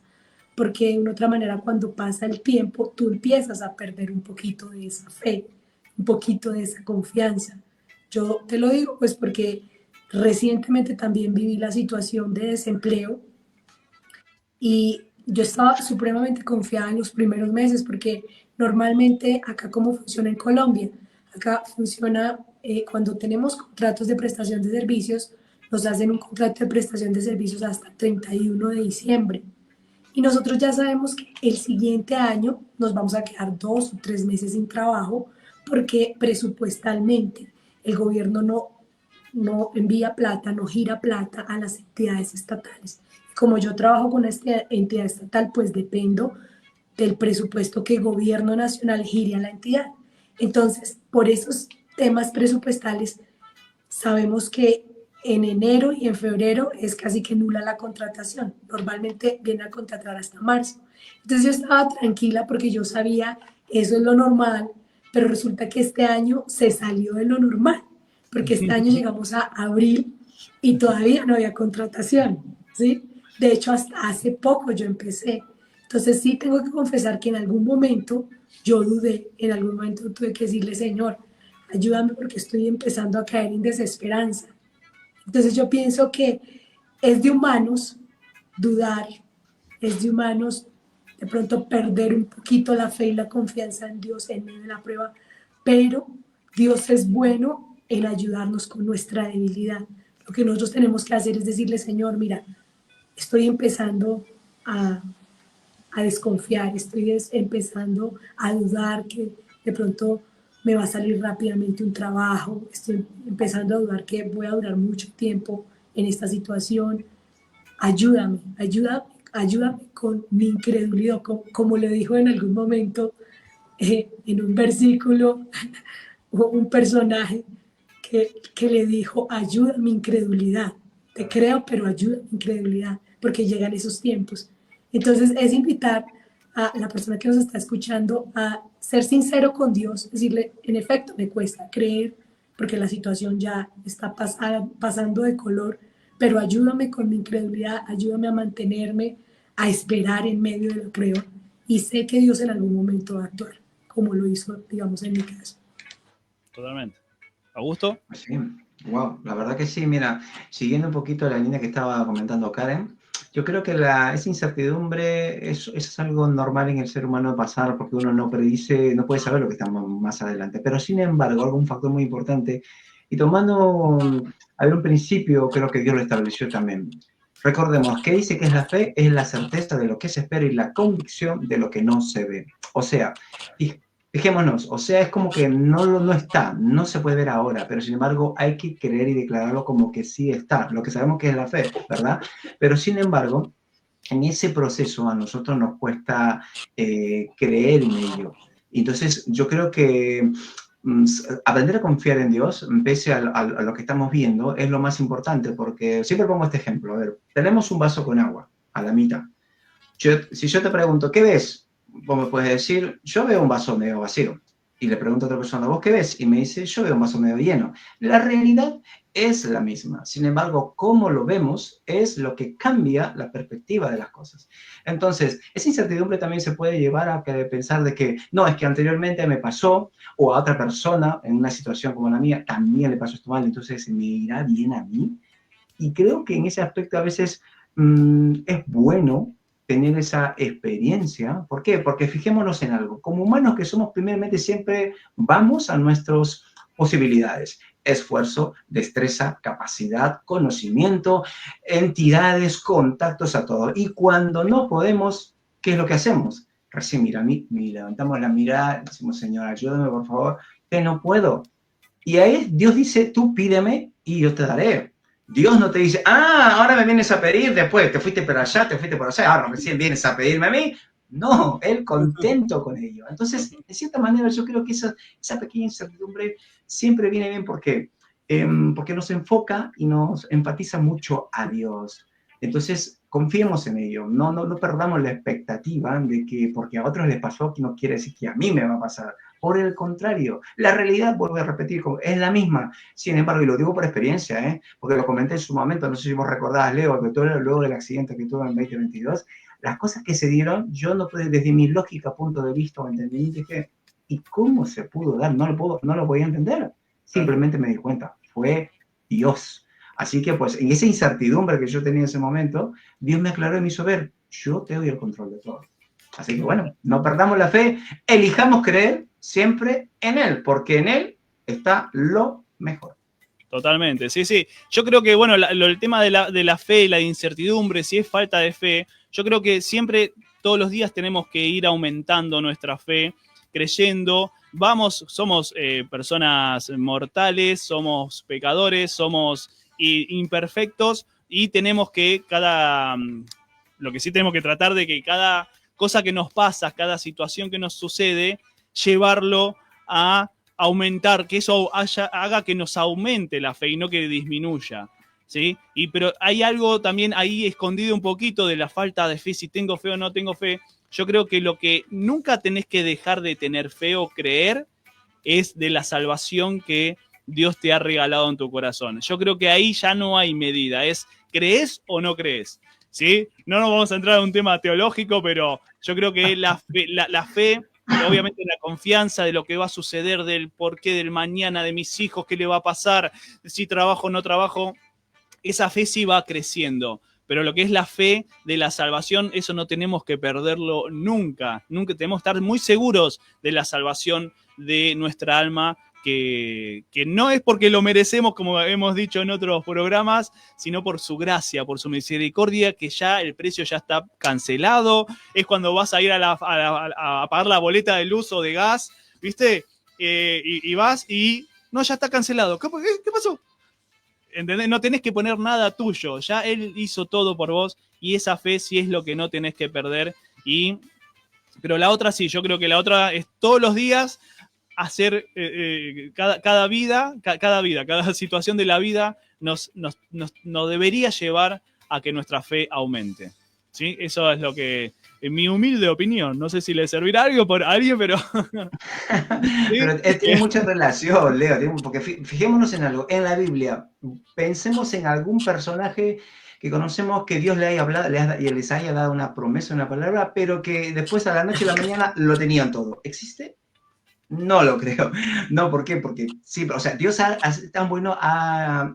Porque de una otra manera, cuando pasa el tiempo, tú empiezas a perder un poquito de esa fe, un poquito de esa confianza. Yo te lo digo pues porque recientemente también viví la situación de desempleo y yo estaba supremamente confiada en los primeros meses porque normalmente acá cómo funciona en Colombia, acá funciona cuando tenemos contratos de prestación de servicios, nos hacen un contrato de prestación de servicios hasta el 31 de diciembre. Y nosotros ya sabemos que el siguiente año nos vamos a quedar 2 o 3 meses sin trabajo porque presupuestalmente el gobierno no envía plata, no gira plata a las entidades estatales. como yo trabajo con esta entidad estatal, pues dependo del presupuesto que el gobierno nacional gire a la entidad. Entonces, por esos temas presupuestales, sabemos que en enero y en febrero es casi que nula la contratación. Normalmente viene a contratar hasta marzo. Entonces yo estaba tranquila porque yo sabía eso es lo normal, pero resulta que este año se salió de lo normal, porque este año llegamos a abril y todavía no había contratación, ¿sí? De hecho, hasta hace poco yo empecé. Entonces sí tengo que confesar que en algún momento yo dudé, en algún momento tuve que decirle, Señor, ayúdame porque estoy empezando a caer en desesperanza. Entonces yo pienso que es de humanos dudar, es de humanos de pronto perder un poquito la fe y la confianza en Dios en medio de la prueba, pero Dios es bueno en ayudarnos con nuestra debilidad. Lo que nosotros tenemos que hacer es decirle, Señor, mira, estoy empezando a desconfiar, estoy empezando a dudar que de pronto me va a salir rápidamente un trabajo, estoy empezando a dudar que voy a durar mucho tiempo en esta situación. Ayúdame, ayúdame, ayúdame con mi incredulidad, como le dijo en algún momento en un versículo un personaje que le dijo, ayuda mi incredulidad, te creo, pero ayuda mi incredulidad, porque llegan esos tiempos. Entonces es invitar a la persona que nos está escuchando a ser sincero con Dios, decirle, en efecto, me cuesta creer, porque la situación ya está pasando de color, pero ayúdame con mi incredulidad, ayúdame a mantenerme, a esperar en medio de la prueba, y sé que Dios en algún momento va a actuar, como lo hizo, digamos, en mi caso. Totalmente. ¿Augusto? Sí, wow, la verdad que sí, mira, siguiendo un poquito la línea que estaba comentando Karen, yo creo que esa incertidumbre es algo normal en el ser humano de pasar porque uno no predice, no puede saber lo que está más adelante, pero sin embargo, algún factor muy importante, y tomando, a ver, un principio, creo que Dios lo estableció también. Recordemos, ¿qué dice que es la fe? Es la certeza de lo que se espera y la convicción de lo que no se ve. O sea, fijémonos, o sea, es como que no está, no se puede ver ahora, pero sin embargo hay que creer y declararlo como que sí está, lo que sabemos que es la fe, ¿verdad? Pero sin embargo, en ese proceso a nosotros nos cuesta creer en ello. Entonces, yo creo que aprender a confiar en Dios, pese a lo que estamos viendo, es lo más importante, porque siempre pongo este ejemplo. A ver, tenemos un vaso con agua a la mitad. Si yo te pregunto, ¿qué ves? Vos me puedes decir, yo veo un vaso medio vacío. Y le pregunto a otra persona, ¿vos qué ves? Y me dice, yo veo un vaso medio lleno. La realidad es la misma. Sin embargo, cómo lo vemos es lo que cambia la perspectiva de las cosas. Entonces, esa incertidumbre también se puede llevar a pensar de que, no, es que anteriormente me pasó, o a otra persona en una situación como la mía, también le pasó esto mal, entonces me irá bien a mí. Y creo que en ese aspecto a veces es bueno tener esa experiencia. ¿Por qué? Porque fijémonos en algo. Como humanos que somos, primeramente siempre vamos a nuestras posibilidades. Esfuerzo, destreza, capacidad, conocimiento, entidades, contactos, a todo. Y cuando no podemos, ¿qué es lo que hacemos? Recién levantamos la mirada, decimos, Señor, ayúdame, por favor, que no puedo. Y ahí Dios dice, tú pídeme y yo te daré. Dios no te dice, ahora me vienes a pedir, después te fuiste por allá, te fuiste por allá, ahora recién vienes a pedirme a mí. No, Él contento con ello. Entonces, de cierta manera, yo creo que esa pequeña incertidumbre siempre viene bien porque nos enfoca y nos enfatiza mucho a Dios. Entonces, confiemos en ello, no perdamos la expectativa de que porque a otros les pasó, que no quiere decir que a mí me va a pasar. Por el contrario, la realidad, vuelvo a repetir, es la misma. Sin embargo, y lo digo por experiencia, porque lo comenté en su momento, no sé si vos recordás, Leo, que luego del accidente que tuve en 2022, las cosas que se dieron, yo no pude, desde mi lógica, punto de vista o entendimiento, dije, ¿y cómo se pudo dar? No lo podía entender. Simplemente me di cuenta, fue Dios. Así que, pues, en esa incertidumbre que yo tenía en ese momento, Dios me aclaró y me hizo ver, yo te doy el control de todo. Así que, bueno, no perdamos la fe, elijamos creer siempre en Él, porque en Él está lo mejor. Totalmente, sí, sí. Yo creo que, bueno, el tema de la fe y la incertidumbre, si es falta de fe, yo creo que siempre, todos los días tenemos que ir aumentando nuestra fe, creyendo. Somos personas mortales, somos pecadores, somos imperfectos, y tenemos que lo que sí tenemos que tratar de que cada cosa que nos pasa, cada situación que nos sucede, llevarlo a aumentar, que eso haga que nos aumente la fe y no que disminuya, ¿sí? Pero hay algo también ahí escondido un poquito de la falta de fe, si tengo fe o no tengo fe. Yo creo que lo que nunca tenés que dejar de tener fe o creer es de la salvación que Dios te ha regalado en tu corazón. Yo creo que ahí ya no hay medida, es ¿crees o no crees? ¿Sí? No nos vamos a entrar en un tema teológico, pero yo creo que la fe, obviamente la confianza de lo que va a suceder, del porqué del mañana, de mis hijos, qué le va a pasar, si trabajo o no trabajo, esa fe sí va creciendo. Pero lo que es la fe de la salvación, eso no tenemos que perderlo nunca. Nunca tenemos que estar muy seguros de la salvación de nuestra alma, que no es porque lo merecemos, como hemos dicho en otros programas, sino por su gracia, por su misericordia, que ya el precio ya está cancelado. Es cuando vas a ir a pagar la boleta de luz o de gas, ¿viste? Y vas y no, ya está cancelado. ¿Qué pasó? ¿Entendés? No tenés que poner nada tuyo, ya Él hizo todo por vos, y esa fe sí es lo que no tenés que perder. Pero la otra sí, yo creo que la otra es todos los días hacer cada situación de la vida nos debería llevar a que nuestra fe aumente, ¿sí? Eso es lo que, en mi humilde opinión, no sé si le servirá algo por alguien, pero... ¿sí? Pero tiene mucha relación, Leo, porque fijémonos en algo. En la Biblia, pensemos en algún personaje que conocemos que Dios le haya hablado y les haya dado una promesa, una palabra, pero que después a la noche y a la mañana lo tenían todo. ¿Existe? No lo creo. No, ¿por qué? Porque sí, o sea, Dios tan bueno a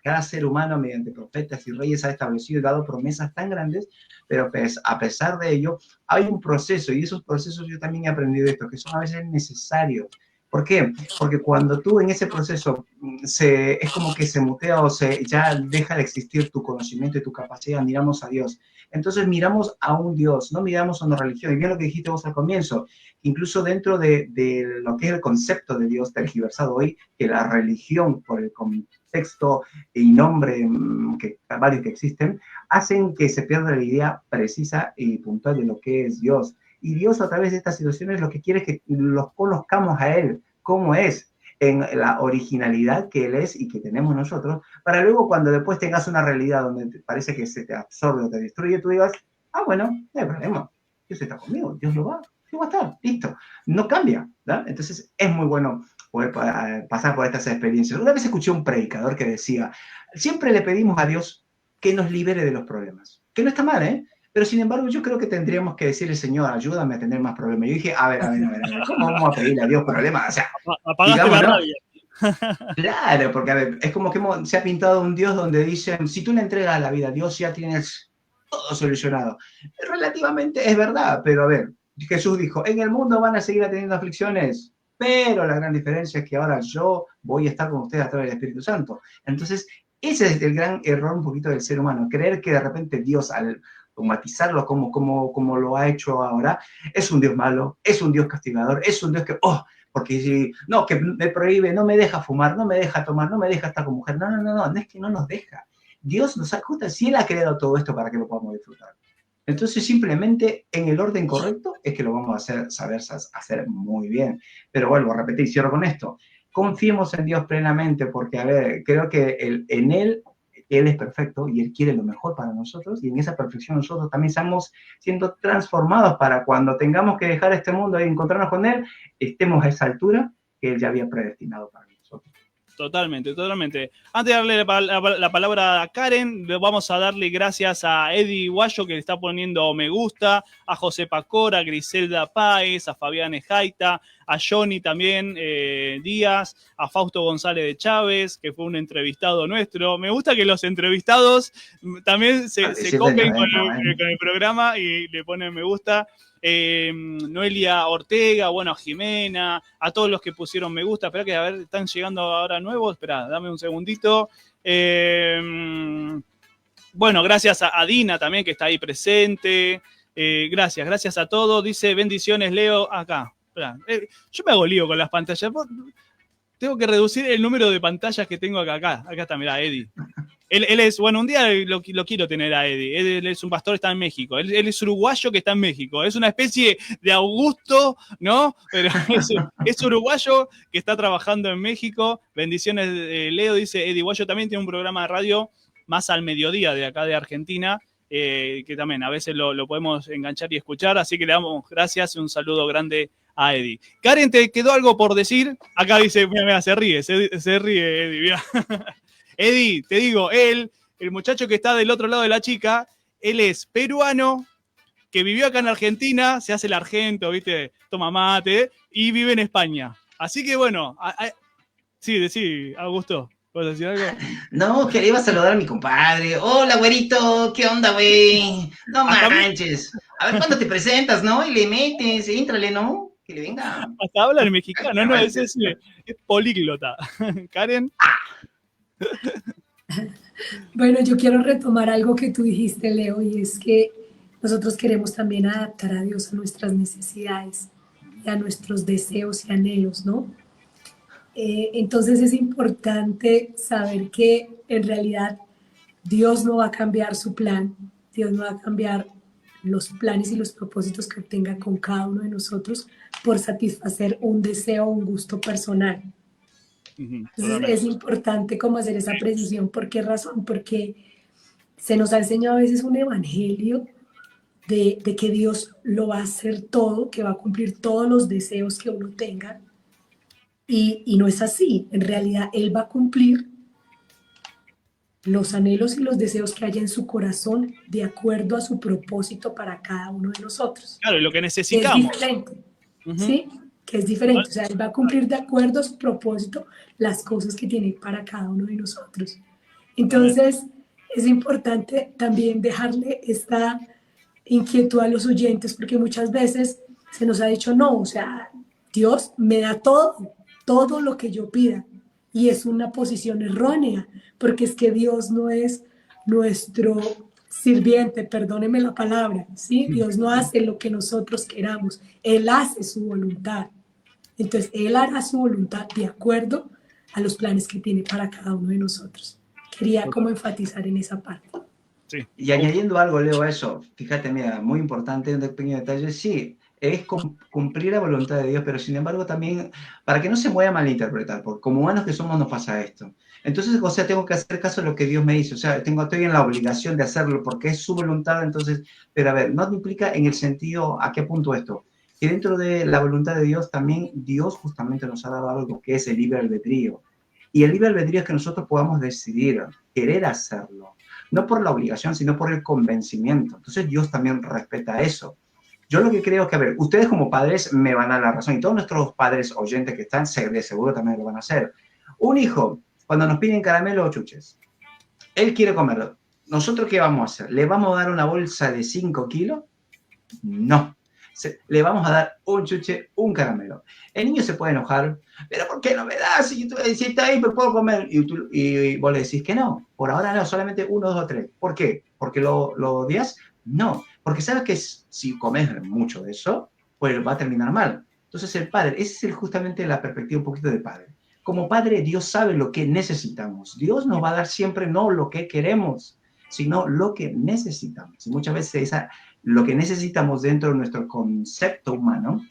cada ser humano mediante profetas y reyes ha establecido y dado promesas tan grandes, pero pues, a pesar de ello, hay un proceso, y esos procesos yo también he aprendido esto, que son a veces necesarios. ¿Por qué? Porque cuando tú en ese proceso es como que se mutea o ya deja de existir tu conocimiento y tu capacidad, miramos a Dios. Entonces miramos a un Dios, no miramos a una religión. Y bien lo que dijiste vos al comienzo, incluso dentro de lo que es el concepto de Dios tergiversado hoy, que la religión, por el contexto y nombre varios que existen, hacen que se pierda la idea precisa y puntual de lo que es Dios. Y Dios, a través de estas situaciones, lo que quiere es que los conozcamos a Él, cómo es, en la originalidad que Él es y que tenemos nosotros, para luego cuando después tengas una realidad donde te parece que se te absorbe o te destruye, tú digas, bueno, no hay problema, Dios está conmigo, Dios va a estar, listo, no cambia, ¿verdad? Entonces es muy bueno poder pasar por estas experiencias. Una vez escuché un predicador que decía, siempre le pedimos a Dios que nos libere de los problemas, que no está mal, ¿eh? Pero sin embargo, yo creo que tendríamos que decirle, Señor, ayúdame a tener más problemas. Yo dije, a ver, ¿cómo vamos a pedirle a Dios problemas? O sea, apagaste la rabia. Claro, porque a ver, es como que se ha pintado un Dios donde dicen, si tú le entregas la vida a Dios, ya tienes todo solucionado. Relativamente es verdad, pero a ver, Jesús dijo, en el mundo van a seguir teniendo aflicciones, pero la gran diferencia es que ahora yo voy a estar con ustedes a través del Espíritu Santo. Entonces, ese es el gran error un poquito del ser humano, creer que de repente Dios, al automatizarlo como lo ha hecho ahora, es un Dios malo, es un Dios castigador, es un Dios que, porque no, que me prohíbe, no me deja fumar, no me deja tomar, no me deja estar con mujer. No es que no nos deja. Dios nos ajusta, si Él ha creado todo esto para que lo podamos disfrutar. Entonces, simplemente en el orden correcto es que lo vamos a saber hacer muy bien. Pero vuelvo a repetir, cierro con esto. Confiemos en Dios plenamente, porque, a ver, creo que en Él es perfecto y Él quiere lo mejor para nosotros, y en esa perfección nosotros también estamos siendo transformados para cuando tengamos que dejar este mundo y encontrarnos con Él, estemos a esa altura que Él ya había predestinado para nosotros. Totalmente. Antes de darle la palabra a Karen, vamos a darle gracias a Eddie Guayo, que le está poniendo me gusta, a José Pacora, a Griselda Páez, a Fabián Ejaita, a Johnny también Díaz, a Fausto González de Chávez, que fue un entrevistado nuestro. Me gusta que los entrevistados también se copen con el programa y le ponen me gusta. Noelia Ortega, bueno, a Jimena, a todos los que pusieron me gusta. Espera que a ver, están llegando ahora nuevos. Espera, dame un segundito. Bueno, gracias a Dina también, que está ahí presente. Gracias a todos. Dice, bendiciones, Leo. Acá, espera. Yo me hago lío con las pantallas. Tengo que reducir el número de pantallas que tengo acá. Acá está, mirá, Eddie. Él es, bueno, un día lo quiero tener a Eddie. Él es un pastor, está en México. Él es uruguayo que está en México. Es una especie de Augusto, ¿no? Pero es uruguayo que está trabajando en México. Bendiciones, Leo, dice Eddie Guayo. También tiene un programa de radio más al mediodía de acá de Argentina, que también a veces lo podemos enganchar y escuchar. Así que le damos gracias y un saludo grande a Eddie. Karen, ¿te quedó algo por decir? Acá dice, mira, se ríe Eddie, mira. Eddie, te digo, el muchacho que está del otro lado de la chica, él es peruano, que vivió acá en Argentina, se hace el argento, ¿viste? Toma mate, y vive en España. Así que bueno, sí, Augusto, ¿puedes decir algo? No, que le iba a saludar a mi compadre. Hola, güerito, ¿qué onda, güey? No manches. A ver cuándo te presentas, ¿no? Y le metes, éntrale, ¿no? Que le venga. Hasta habla el mexicano, no, es políglota. Karen. Bueno, yo quiero retomar algo que tú dijiste, Leo, y es que nosotros queremos también adaptar a Dios a nuestras necesidades y a nuestros deseos y anhelos, ¿no? Entonces es importante saber que en realidad Dios no va a cambiar su plan, Dios no va a cambiar los planes y los propósitos que tenga con cada uno de nosotros por satisfacer un deseo o un gusto personal. Entonces es importante como hacer esa precisión. ¿Por qué razón? Porque se nos ha enseñado a veces un evangelio de que Dios lo va a hacer todo, que va a cumplir todos los deseos que uno tenga, y no es así. En realidad Él va a cumplir los anhelos y los deseos que haya en su corazón de acuerdo a su propósito para cada uno de nosotros. Claro, y lo que necesitamos. Es diferente, ¿sí? Que es diferente. O sea, Él va a cumplir de acuerdo a su propósito las cosas que tiene para cada uno de nosotros. Entonces, es importante también dejarle esta inquietud a los oyentes, porque muchas veces se nos ha dicho, no, o sea, Dios me da todo lo que yo pida. Y es una posición errónea, porque es que Dios no es nuestro sirviente, perdóneme la palabra, ¿sí? Dios no hace lo que nosotros queramos, Él hace su voluntad. Entonces, Él hará su voluntad de acuerdo a los planes que tiene para cada uno de nosotros. Quería como enfatizar en esa parte. Sí. Y añadiendo algo, Leo, a eso, fíjate, mira, muy importante, un pequeño detalle, sí, es cumplir la voluntad de Dios, pero sin embargo también, para que no se vaya a malinterpretar, porque como humanos que somos nos pasa esto. Entonces, o sea, tengo que hacer caso a lo que Dios me dice, o sea, estoy en la obligación de hacerlo porque es su voluntad, entonces, pero a ver, no implica en el sentido, ¿a qué punto esto? Que dentro de la voluntad de Dios también, Dios justamente nos ha dado algo que es el libre albedrío. Y el libre albedrío es que nosotros podamos decidir, querer hacerlo. No por la obligación, sino por el convencimiento. Entonces Dios también respeta eso. Yo lo que creo es que, a ver, ustedes como padres me van a dar la razón, y todos nuestros padres oyentes que están, de seguro también lo van a hacer. Un hijo, cuando nos piden caramelo o chuches, él quiere comerlo. ¿Nosotros qué vamos a hacer? ¿Le vamos a dar una bolsa de 5 kilos? No. Le vamos a dar un chuche, un caramelo. El niño se puede enojar, pero ¿por qué no me das? Si está ahí, me puedo comer. Y vos le decís que no. Por ahora no, solamente 1, 2 o 3. ¿Por qué? ¿Porque lo odias? No. Porque sabes que si comes mucho de eso, pues va a terminar mal. Entonces el padre, esa es justamente la perspectiva un poquito de padre. Como padre, Dios sabe lo que necesitamos. Dios nos va a dar siempre no lo que queremos, sino lo que necesitamos. Y muchas veces lo que necesitamos dentro de nuestro concepto humano,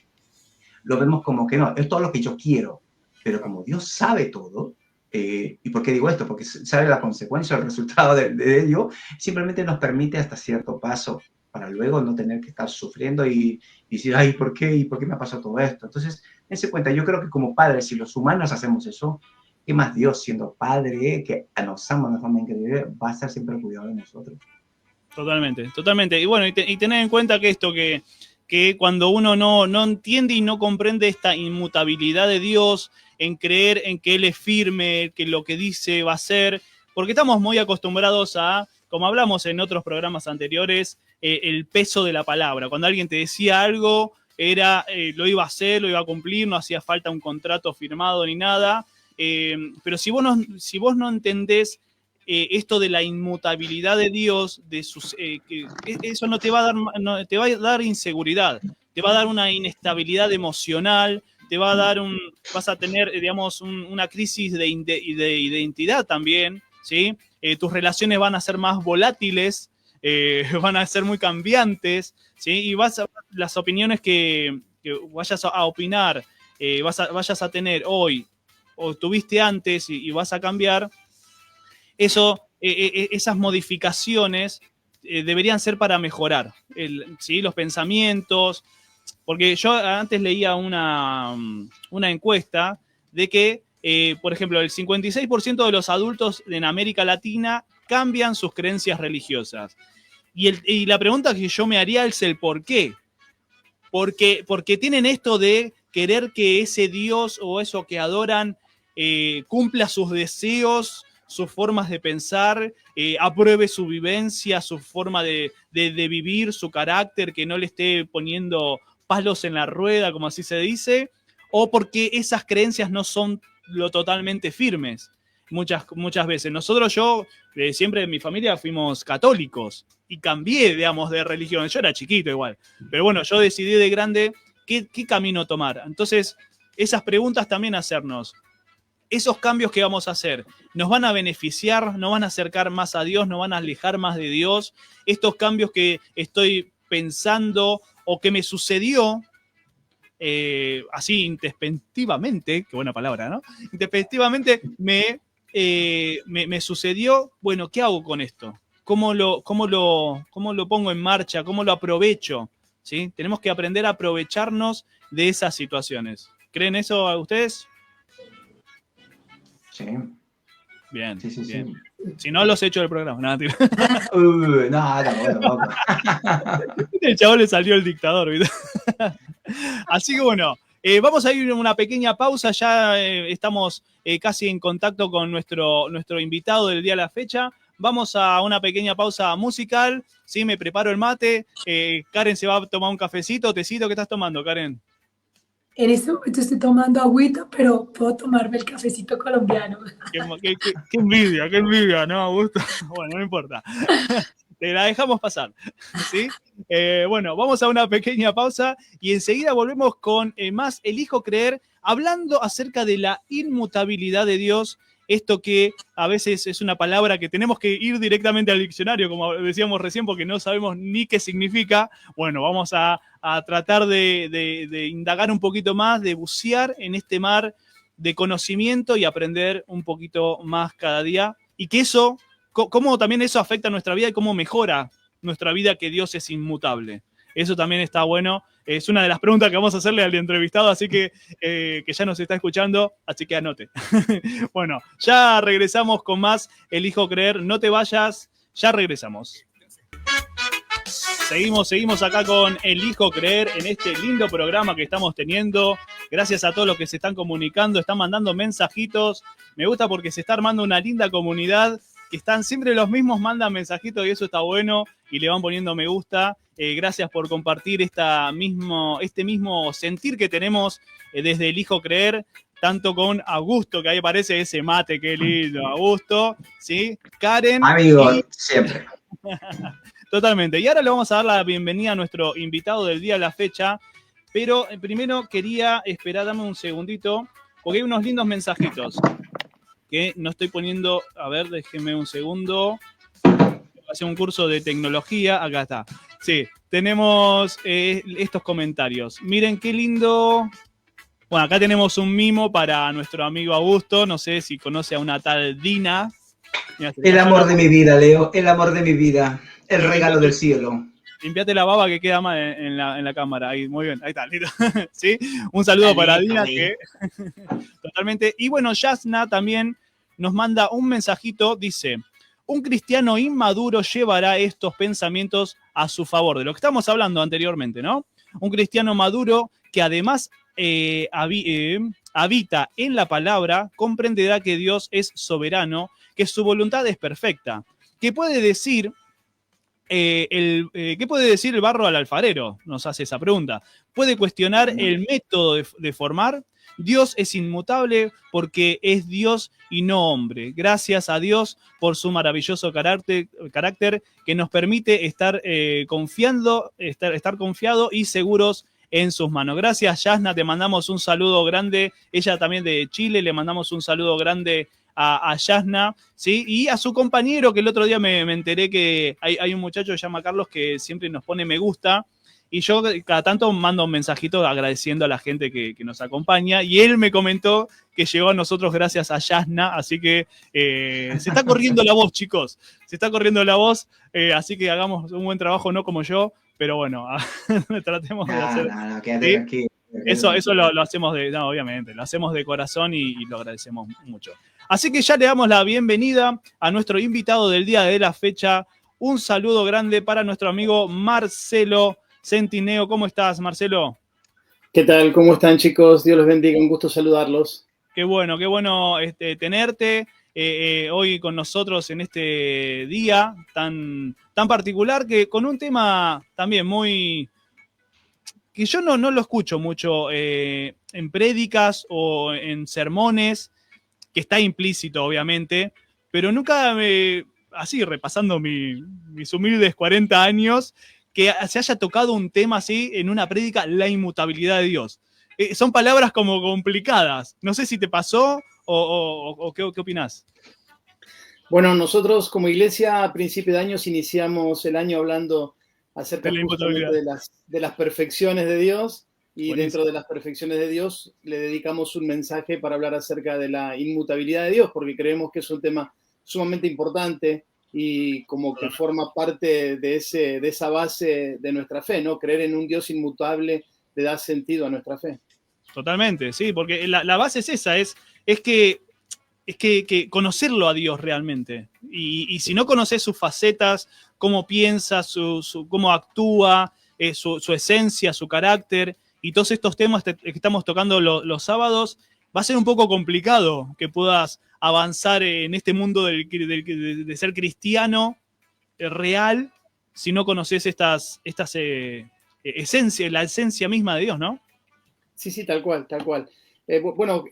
lo vemos como que no, es todo lo que yo quiero. Pero como Dios sabe todo, ¿y por qué digo esto? Porque sabe la consecuencia, el resultado de ello, simplemente nos permite hasta cierto paso para luego no tener que estar sufriendo y decir, ay, ¿por qué? ¿Y por qué me ha pasado todo esto? Entonces, dense cuenta, yo creo que como padres, si los humanos hacemos eso, ¿qué más Dios, siendo Padre, que nos ama de forma increíble, va a estar siempre cuidado de nosotros? Totalmente, totalmente. Y bueno, y tener en cuenta que esto, que cuando uno no entiende y no comprende esta inmutabilidad de Dios, en creer en que Él es firme, que lo que dice va a ser, porque estamos muy acostumbrados a, como hablamos en otros programas anteriores, el peso de la palabra. Cuando alguien te decía algo, lo iba a hacer, lo iba a cumplir, no hacía falta un contrato firmado ni nada. Pero si vos no entendés esto de la inmutabilidad de Dios, eso no te va a dar inseguridad, te va a dar una inestabilidad emocional, vas a tener, digamos, una crisis de identidad también, ¿sí? Tus relaciones van a ser más volátiles, van a ser muy cambiantes, ¿sí? Y las opiniones que vayas a opinar, vayas a tener hoy o tuviste antes y vas a cambiar, esas modificaciones deberían ser para mejorar, ¿sí? Los pensamientos, porque yo antes leía una encuesta de que, por ejemplo, el 56% de los adultos en América Latina cambian sus creencias religiosas. Y la pregunta que yo me haría es el por qué. Porque tienen esto de querer que ese Dios o eso que adoran cumpla sus deseos, sus formas de pensar, apruebe su vivencia, su forma de vivir, su carácter, que no le esté poniendo palos en la rueda, como así se dice, o porque esas creencias no son lo totalmente firmes. Muchas veces. Yo siempre en mi familia fuimos católicos y cambié, digamos, de religión. Yo era chiquito igual. Pero bueno, yo decidí de grande qué camino tomar. Entonces, esas preguntas también hacernos. Esos cambios que vamos a hacer, ¿nos van a beneficiar? ¿Nos van a acercar más a Dios? ¿Nos van a alejar más de Dios? Estos cambios que estoy pensando o que me sucedió así intempestivamente, qué buena palabra, ¿no? Intempestivamente me sucedió, bueno, ¿qué hago con esto? ¿Cómo lo pongo en marcha? ¿Cómo lo aprovecho? ¿Sí? Tenemos que aprender a aprovecharnos de esas situaciones. ¿Creen eso a ustedes? Sí. Bien, Sí. bien. Si no, los echo del programa. Nada, tío. No, tampoco. El chabón le salió el dictador, ¿viste? Así que bueno, vamos a ir a una pequeña pausa. Ya estamos casi en contacto con nuestro invitado del día de la fecha. Vamos a una pequeña pausa musical. Sí, me preparo el mate. Karen se va a tomar un cafecito, tecito. ¿Qué estás tomando, Karen? En este momento estoy tomando agüita, pero puedo tomarme el cafecito colombiano. Qué envidia, ¿no, Augusto? Bueno, no importa. Te la dejamos pasar, ¿sí? Bueno, vamos a una pequeña pausa y enseguida volvemos con más Elijo Creer, hablando acerca de la inmutabilidad de Dios, esto que a veces es una palabra que tenemos que ir directamente al diccionario, como decíamos recién, porque no sabemos ni qué significa. Bueno, vamos a tratar de indagar un poquito más, de bucear en este mar de conocimiento y aprender un poquito más cada día, y que eso, cómo también eso afecta a nuestra vida y cómo mejora nuestra vida, que Dios es inmutable. Eso también está bueno. Es una de las preguntas que vamos a hacerle al entrevistado, así que ya nos está escuchando, así que anote. Bueno, ya regresamos con más Elijo Creer. No te vayas, ya regresamos. Seguimos acá con Elijo Creer en este lindo programa que estamos teniendo. Gracias a todos los que se están comunicando, están mandando mensajitos. Me gusta porque se está armando una linda comunidad, que están siempre los mismos, mandan mensajitos y eso está bueno y le van poniendo me gusta. Gracias por compartir este mismo sentir que tenemos desde Elijo Creer, tanto con Augusto, que ahí aparece ese mate, qué lindo, Augusto, ¿sí? Karen. Amigo, siempre. Totalmente. Y ahora le vamos a dar la bienvenida a nuestro invitado del día de la fecha, pero primero quería esperar, dame un segundito, porque hay unos lindos mensajitos que no estoy poniendo. A ver, déjeme un segundo. Hacer un curso de tecnología. Acá está. Sí, tenemos estos comentarios. Miren qué lindo. Bueno, acá tenemos un mimo para nuestro amigo Augusto. No sé si conoce a una tal Dina. Mirá, El amor de mi vida, Leo. El amor de mi vida. El regalo del cielo. Limpiate la baba que queda mal en la cámara. Ahí, muy bien. Ahí está, listo. ¿Sí? Un saludo para Dina. Totalmente. Y bueno, Yasna también nos manda un mensajito. Dice: un cristiano inmaduro llevará estos pensamientos a su favor. De lo que estamos hablando anteriormente, ¿no? Un cristiano maduro que además habita en la palabra, comprenderá que Dios es soberano, que su voluntad es perfecta. ¿Qué puede decir el barro al alfarero? Nos hace esa pregunta. ¿Puede cuestionar el método de formar? Dios es inmutable porque es Dios y no hombre. Gracias a Dios por su maravilloso carácter que nos permite estar confiado y seguros en sus manos. Gracias, Yasna, te mandamos un saludo grande. Ella también de Chile, le mandamos un saludo grande a Yasna, ¿sí? Y a su compañero, que el otro día me enteré que hay un muchacho que se llama Carlos que siempre nos pone me gusta. Y yo cada tanto mando un mensajito agradeciendo a la gente que nos acompaña. Y él me comentó que llegó a nosotros gracias a Yasna. Así que se está corriendo la voz, chicos. Se está corriendo la voz. Así que hagamos un buen trabajo, no como yo. Pero bueno, tratemos de hacer. No, quédate ¿Sí? tranquilo. Eso lo hacemos no, obviamente, lo hacemos de corazón y lo agradecemos mucho. Así que ya le damos la bienvenida a nuestro invitado del día de la fecha. Un saludo grande para nuestro amigo Marcelo Centineo. ¿Cómo estás, Marcelo? ¿Qué tal? ¿Cómo están, chicos? Dios los bendiga, un gusto saludarlos. Qué bueno tenerte hoy con nosotros en este día tan particular, que con un tema también muy... que yo no lo escucho mucho en prédicas o en sermones, que está implícito, obviamente, pero nunca así, repasando mis humildes 40 años, que se haya tocado un tema así en una prédica, la inmutabilidad de Dios. Son palabras como complicadas. No sé si te pasó o qué opinás. Bueno, nosotros como iglesia a principio de años iniciamos el año hablando acerca justamente de las perfecciones de Dios y buenísimo. Dentro de las perfecciones de Dios le dedicamos un mensaje para hablar acerca de la inmutabilidad de Dios, porque creemos que es un tema sumamente importante y como que forma parte de esa base de nuestra fe, ¿no? Creer en un Dios inmutable le da sentido a nuestra fe. Totalmente, sí, porque la base es esa, es que conocerlo a Dios realmente. Y si no conoces sus facetas, cómo piensa, cómo actúa, su esencia, su carácter, y todos estos temas que estamos tocando los sábados, va a ser un poco complicado que puedas avanzar en este mundo de ser cristiano real si no conoces estas esencias, la esencia misma de Dios, ¿no? Sí, tal cual, tal cual. Bueno,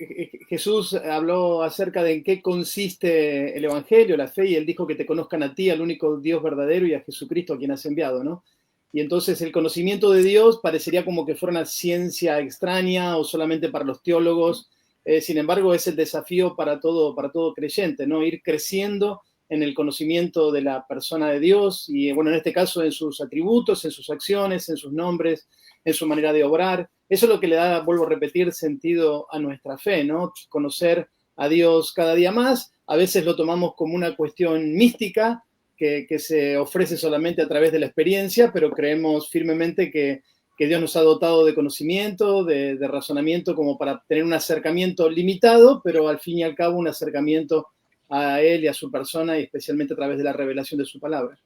Jesús habló acerca de en qué consiste el Evangelio, la fe, y él dijo que te conozcan a ti, al único Dios verdadero, y a Jesucristo a quien has enviado, ¿no? Y entonces el conocimiento de Dios parecería como que fuera una ciencia extraña o solamente para los teólogos. Sin embargo, es el desafío para todo creyente, ¿no? Ir creciendo en el conocimiento de la persona de Dios y, bueno, en este caso en sus atributos, en sus acciones, en sus nombres, en su manera de obrar. Eso es lo que le da, vuelvo a repetir, sentido a nuestra fe, ¿no? Conocer a Dios cada día más. A veces lo tomamos como una cuestión mística que se ofrece solamente a través de la experiencia, pero creemos firmemente que Dios nos ha dotado de conocimiento, de razonamiento, como para tener un acercamiento limitado, pero al fin y al cabo un acercamiento a Él y a su persona, y especialmente a través de la revelación de su palabra.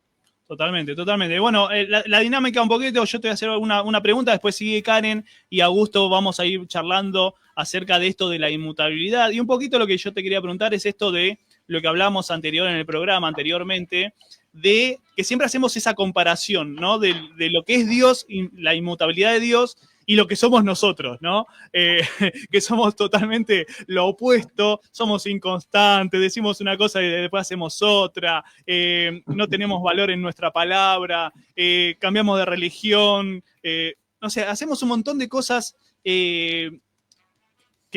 Totalmente. Bueno, la dinámica un poquito, yo te voy a hacer una pregunta, después sigue Karen y Augusto, vamos a ir charlando acerca de esto de la inmutabilidad. Y un poquito lo que yo te quería preguntar es esto de lo que hablamos en el programa anteriormente, de que siempre hacemos esa comparación, ¿no? De lo que es Dios, la inmutabilidad de Dios, y lo que somos nosotros, ¿no? Que somos totalmente lo opuesto, somos inconstantes, decimos una cosa y después hacemos otra, no tenemos valor en nuestra palabra, cambiamos de religión, no sé, hacemos un montón de cosas que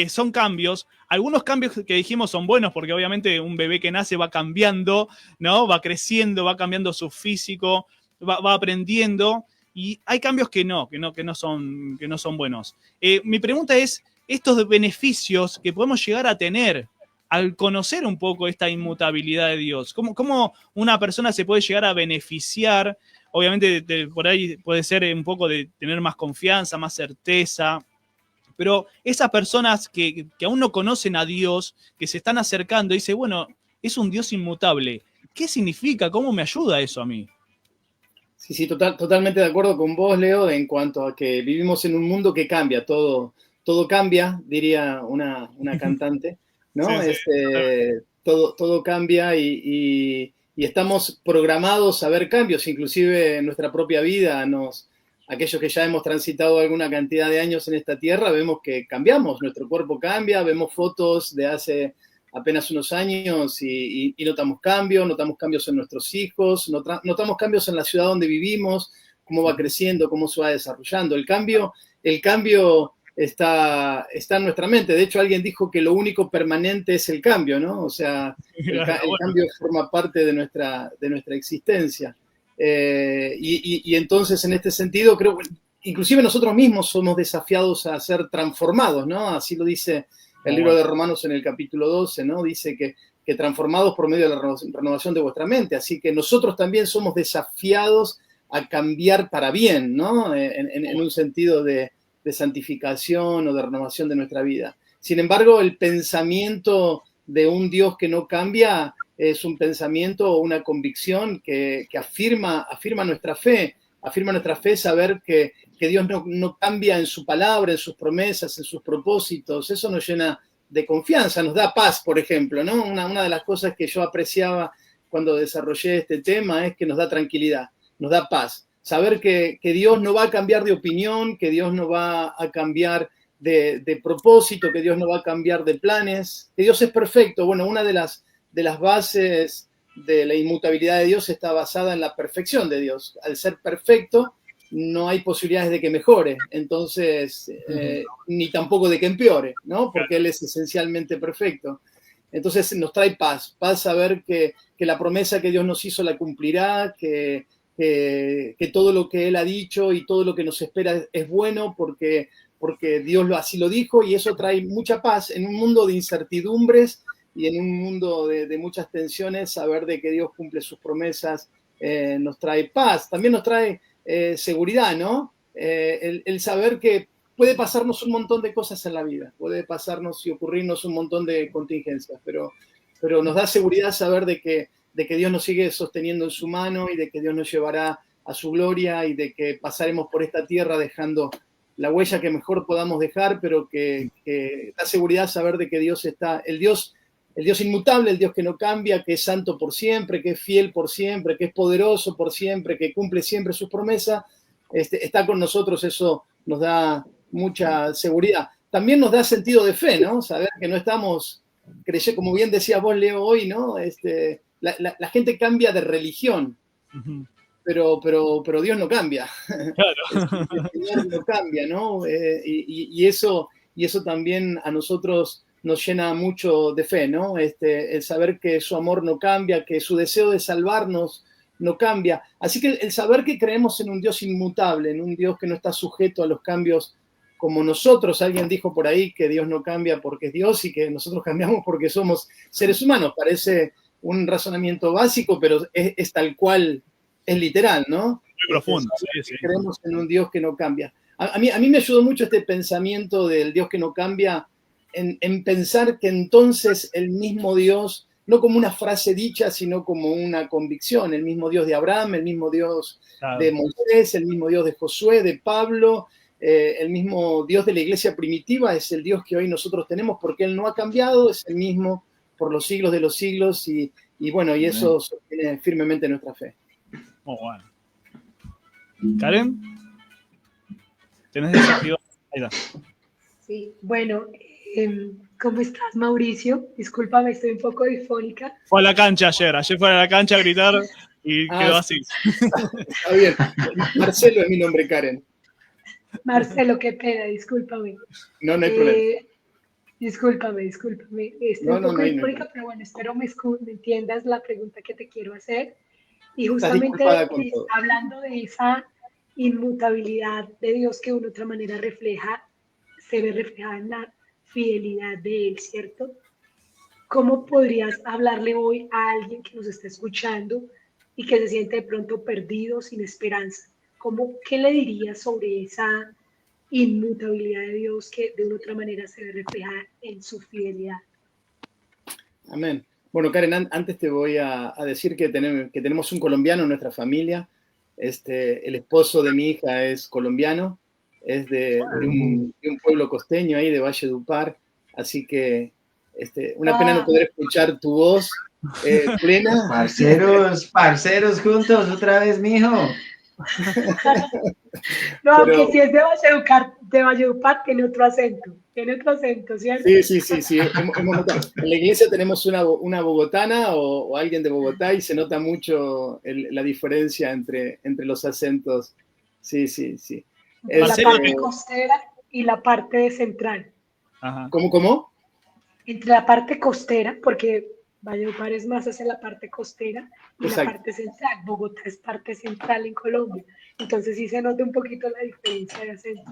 son cambios. Algunos cambios que dijimos son buenos porque obviamente un bebé que nace va cambiando, ¿no? Va creciendo, va cambiando su físico, va aprendiendo. Y hay cambios que no son buenos. Mi pregunta es, estos beneficios que podemos llegar a tener al conocer un poco esta inmutabilidad de Dios, ¿cómo una persona se puede llegar a beneficiar? Obviamente por ahí puede ser un poco de tener más confianza, más certeza, pero esas personas que aún no conocen a Dios, que se están acercando y dicen, bueno, es un Dios inmutable, ¿qué significa? ¿Cómo me ayuda eso a mí? Sí, totalmente de acuerdo con vos, Leo, en cuanto a que vivimos en un mundo que cambia, todo cambia, diría una cantante, ¿no? Sí. Todo cambia y estamos programados a ver cambios, inclusive en nuestra propia vida, aquellos que ya hemos transitado alguna cantidad de años en esta tierra, vemos que cambiamos, nuestro cuerpo cambia, vemos fotos de hace apenas unos años y notamos cambios en nuestros hijos, notamos cambios en la ciudad donde vivimos, cómo va creciendo, cómo se va desarrollando. El cambio está en nuestra mente. De hecho, alguien dijo que lo único permanente es el cambio, ¿no? O sea, el cambio forma parte de nuestra existencia. Y entonces, en este sentido, creo que inclusive nosotros mismos somos desafiados a ser transformados, ¿no? Así lo dice el libro de Romanos en el capítulo 12, ¿no? Dice que transformados por medio de la renovación de vuestra mente. Así que nosotros también somos desafiados a cambiar para bien, ¿no? En un sentido de santificación o de renovación de nuestra vida. Sin embargo, el pensamiento de un Dios que no cambia es un pensamiento o una convicción que afirma nuestra fe saber que Dios no cambia en su palabra, en sus promesas, en sus propósitos. Eso nos llena de confianza, nos da paz, por ejemplo, ¿no? Una de las cosas que yo apreciaba cuando desarrollé este tema es que nos da tranquilidad, nos da paz. Saber que Dios no va a cambiar de opinión, que Dios no va a cambiar de propósito, que Dios no va a cambiar de planes, que Dios es perfecto. Bueno, una de las bases de la inmutabilidad de Dios está basada en la perfección de Dios. Al ser perfecto, no hay posibilidades de que mejore, entonces, ni tampoco de que empeore, ¿no? Porque Él es esencialmente perfecto. Entonces nos trae paz saber que la promesa que Dios nos hizo la cumplirá, que todo lo que Él ha dicho y todo lo que nos espera es bueno porque Dios así lo dijo, y eso trae mucha paz en un mundo de incertidumbres y en un mundo de muchas tensiones. Saber de que Dios cumple sus promesas nos trae paz, también nos trae seguridad, ¿no? El saber que puede pasarnos un montón de cosas en la vida, puede pasarnos y ocurrirnos un montón de contingencias, pero nos da seguridad saber de que Dios nos sigue sosteniendo en su mano y de que Dios nos llevará a su gloria y de que pasaremos por esta tierra dejando la huella que mejor podamos dejar, pero que da seguridad saber de que Dios está, el Dios inmutable, el Dios que no cambia, que es santo por siempre, que es fiel por siempre, que es poderoso por siempre, que cumple siempre sus promesas, está con nosotros. Eso nos da mucha seguridad. También nos da sentido de fe, ¿no? Saber que no estamos creyendo, como bien decías vos, Leo, hoy, ¿no? La gente cambia de religión, pero Dios no cambia. Claro. El Señor no cambia, ¿no? Y eso también a nosotros nos llena mucho de fe, ¿no? El saber que su amor no cambia, que su deseo de salvarnos no cambia. Así que el saber que creemos en un Dios inmutable, en un Dios que no está sujeto a los cambios como nosotros. Alguien dijo por ahí que Dios no cambia porque es Dios y que nosotros cambiamos porque somos seres humanos. Parece un razonamiento básico, pero es tal cual, es literal, ¿no? Muy profundo, sí. Creemos en un Dios que no cambia. A mí me ayudó mucho este pensamiento del Dios que no cambia en pensar que entonces el mismo Dios, no como una frase dicha, sino como una convicción, el mismo Dios de Abraham, el mismo Dios de Moisés, el mismo Dios de Josué, de Pablo, el mismo Dios de la iglesia primitiva, es el Dios que hoy nosotros tenemos, porque Él no ha cambiado, es el mismo por los siglos de los siglos, y bueno, y eso sostiene firmemente nuestra fe. Muy bueno. ¿Karen? ¿Tenés desafío? Ahí está. Sí, bueno, ¿cómo estás, Mauricio? Discúlpame, estoy un poco difónica. Fue a la cancha ayer fue a la cancha a gritar y quedó así. Está bien. Marcelo es mi nombre, Karen. Marcelo, qué pena, discúlpame. No hay problema. Discúlpame. Estoy un poco difónica, pero bueno, espero me entiendas la pregunta que te quiero hacer. Y justamente hablando de esa inmutabilidad de Dios que de una otra manera se ve reflejada en la fidelidad de Él, ¿cierto? ¿Cómo podrías hablarle hoy a alguien que nos está escuchando y que se siente de pronto perdido, sin esperanza? ¿Qué le dirías sobre esa inmutabilidad de Dios que de una otra manera se ve reflejada en su fidelidad? Amén. Bueno, Karen, antes te voy a decir que tenemos un colombiano en nuestra familia. El esposo de mi hija es colombiano, es de un pueblo costeño ahí de Valledupar, así que una pena no poder escuchar tu voz plena. Parceros juntos otra vez, mijo. No, aunque si es de Valledupar, tiene otro acento, ¿cierto? Sí. En la iglesia tenemos una bogotana o alguien de Bogotá y se nota mucho la diferencia entre los acentos. Sí. La parte costera. y la parte central. Ajá. ¿Cómo? Entre la parte costera, porque Valledupar es más hacia la parte costera, y Exacto. la parte central. Bogotá es parte central en Colombia. Entonces sí se nota un poquito la diferencia de acento.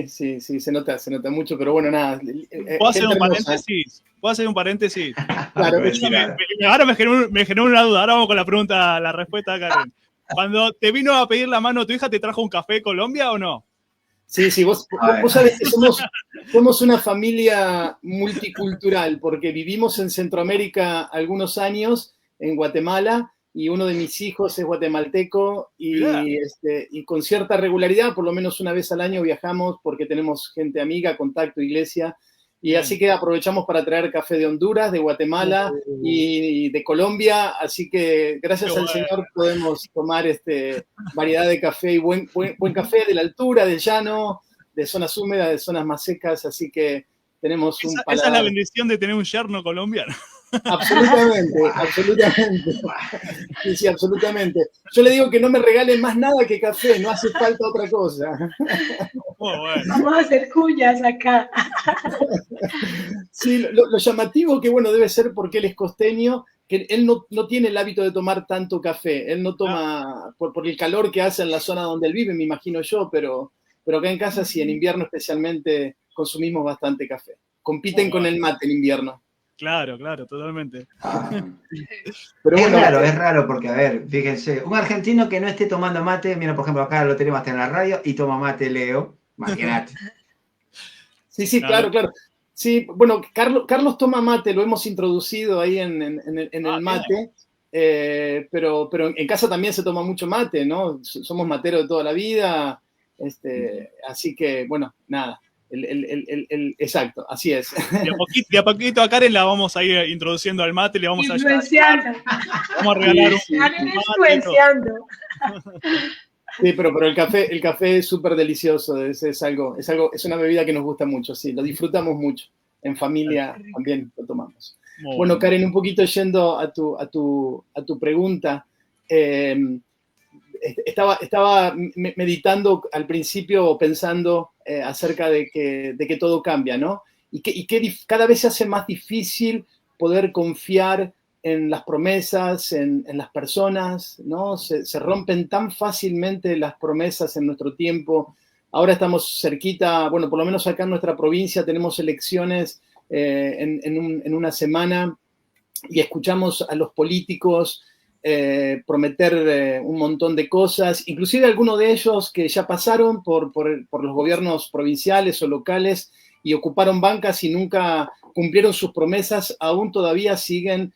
Sí, se nota mucho, pero bueno, nada. ¿Puedo hacer gente un hermosa. paréntesis? ¿Puedo hacer un paréntesis? Claro, Pues sí, claro. Ahora me generó una duda. Ahora vamos con la pregunta, la respuesta, Karen. Cuando te vino a pedir la mano tu hija, ¿te trajo un café de Colombia o no? Sí, vos sabés que somos una familia multicultural, porque vivimos en Centroamérica algunos años, en Guatemala, y uno de mis hijos es guatemalteco, y con cierta regularidad, por lo menos una vez al año viajamos, porque tenemos gente amiga, contacto, iglesia, y Bien. así que aprovechamos para traer café de Honduras, de Guatemala y de Colombia, así que gracias al Señor podemos tomar variedad de café y buen café de la altura, del llano, de zonas húmedas, de zonas más secas, así que tenemos un Esa es paladar. la bendición de tener un yerno colombiano. Absolutamente. Sí, absolutamente. Yo le digo que no me regalen más nada que café, no hace falta otra cosa. Muy bueno. Vamos a hacer cuñas acá. Sí, lo llamativo que, bueno, debe ser porque él es costeño, que él no tiene el hábito de tomar tanto café. Él no toma, por el calor que hace en la zona donde él vive, me imagino yo, pero acá en casa sí, en invierno especialmente consumimos bastante café. Compiten con el mate en invierno. Claro, totalmente. Pero Es bueno, raro porque, a ver, fíjense, un argentino que no esté tomando mate, mira, por ejemplo, acá lo tenemos hasta en la radio y toma mate, Leo, imagínate. Sí, claro. Sí, bueno, Carlos toma mate, lo hemos introducido ahí en el mate, pero en casa también se toma mucho mate, ¿no? Somos materos de toda la vida, así que, bueno, nada. Exacto, así es. De a poquito a Karen la vamos a ir introduciendo al mate, le vamos a Influenciando. Vamos a regalar Karen influenciando. Sí, pero el café es súper delicioso, es una bebida que nos gusta mucho, sí, lo disfrutamos mucho. En familia también lo tomamos. Bueno, Karen, un poquito yendo a tu pregunta, estaba meditando al principio, pensando acerca de que todo cambia, ¿no? Y que cada vez se hace más difícil poder confiar en las promesas, en las personas, ¿no? Se rompen tan fácilmente las promesas en nuestro tiempo. Ahora estamos cerquita, bueno, por lo menos acá en nuestra provincia tenemos elecciones en una semana y escuchamos a los políticos prometer un montón de cosas, inclusive algunos de ellos que ya pasaron por los gobiernos provinciales o locales y ocuparon bancas y nunca cumplieron sus promesas, aún todavía siguen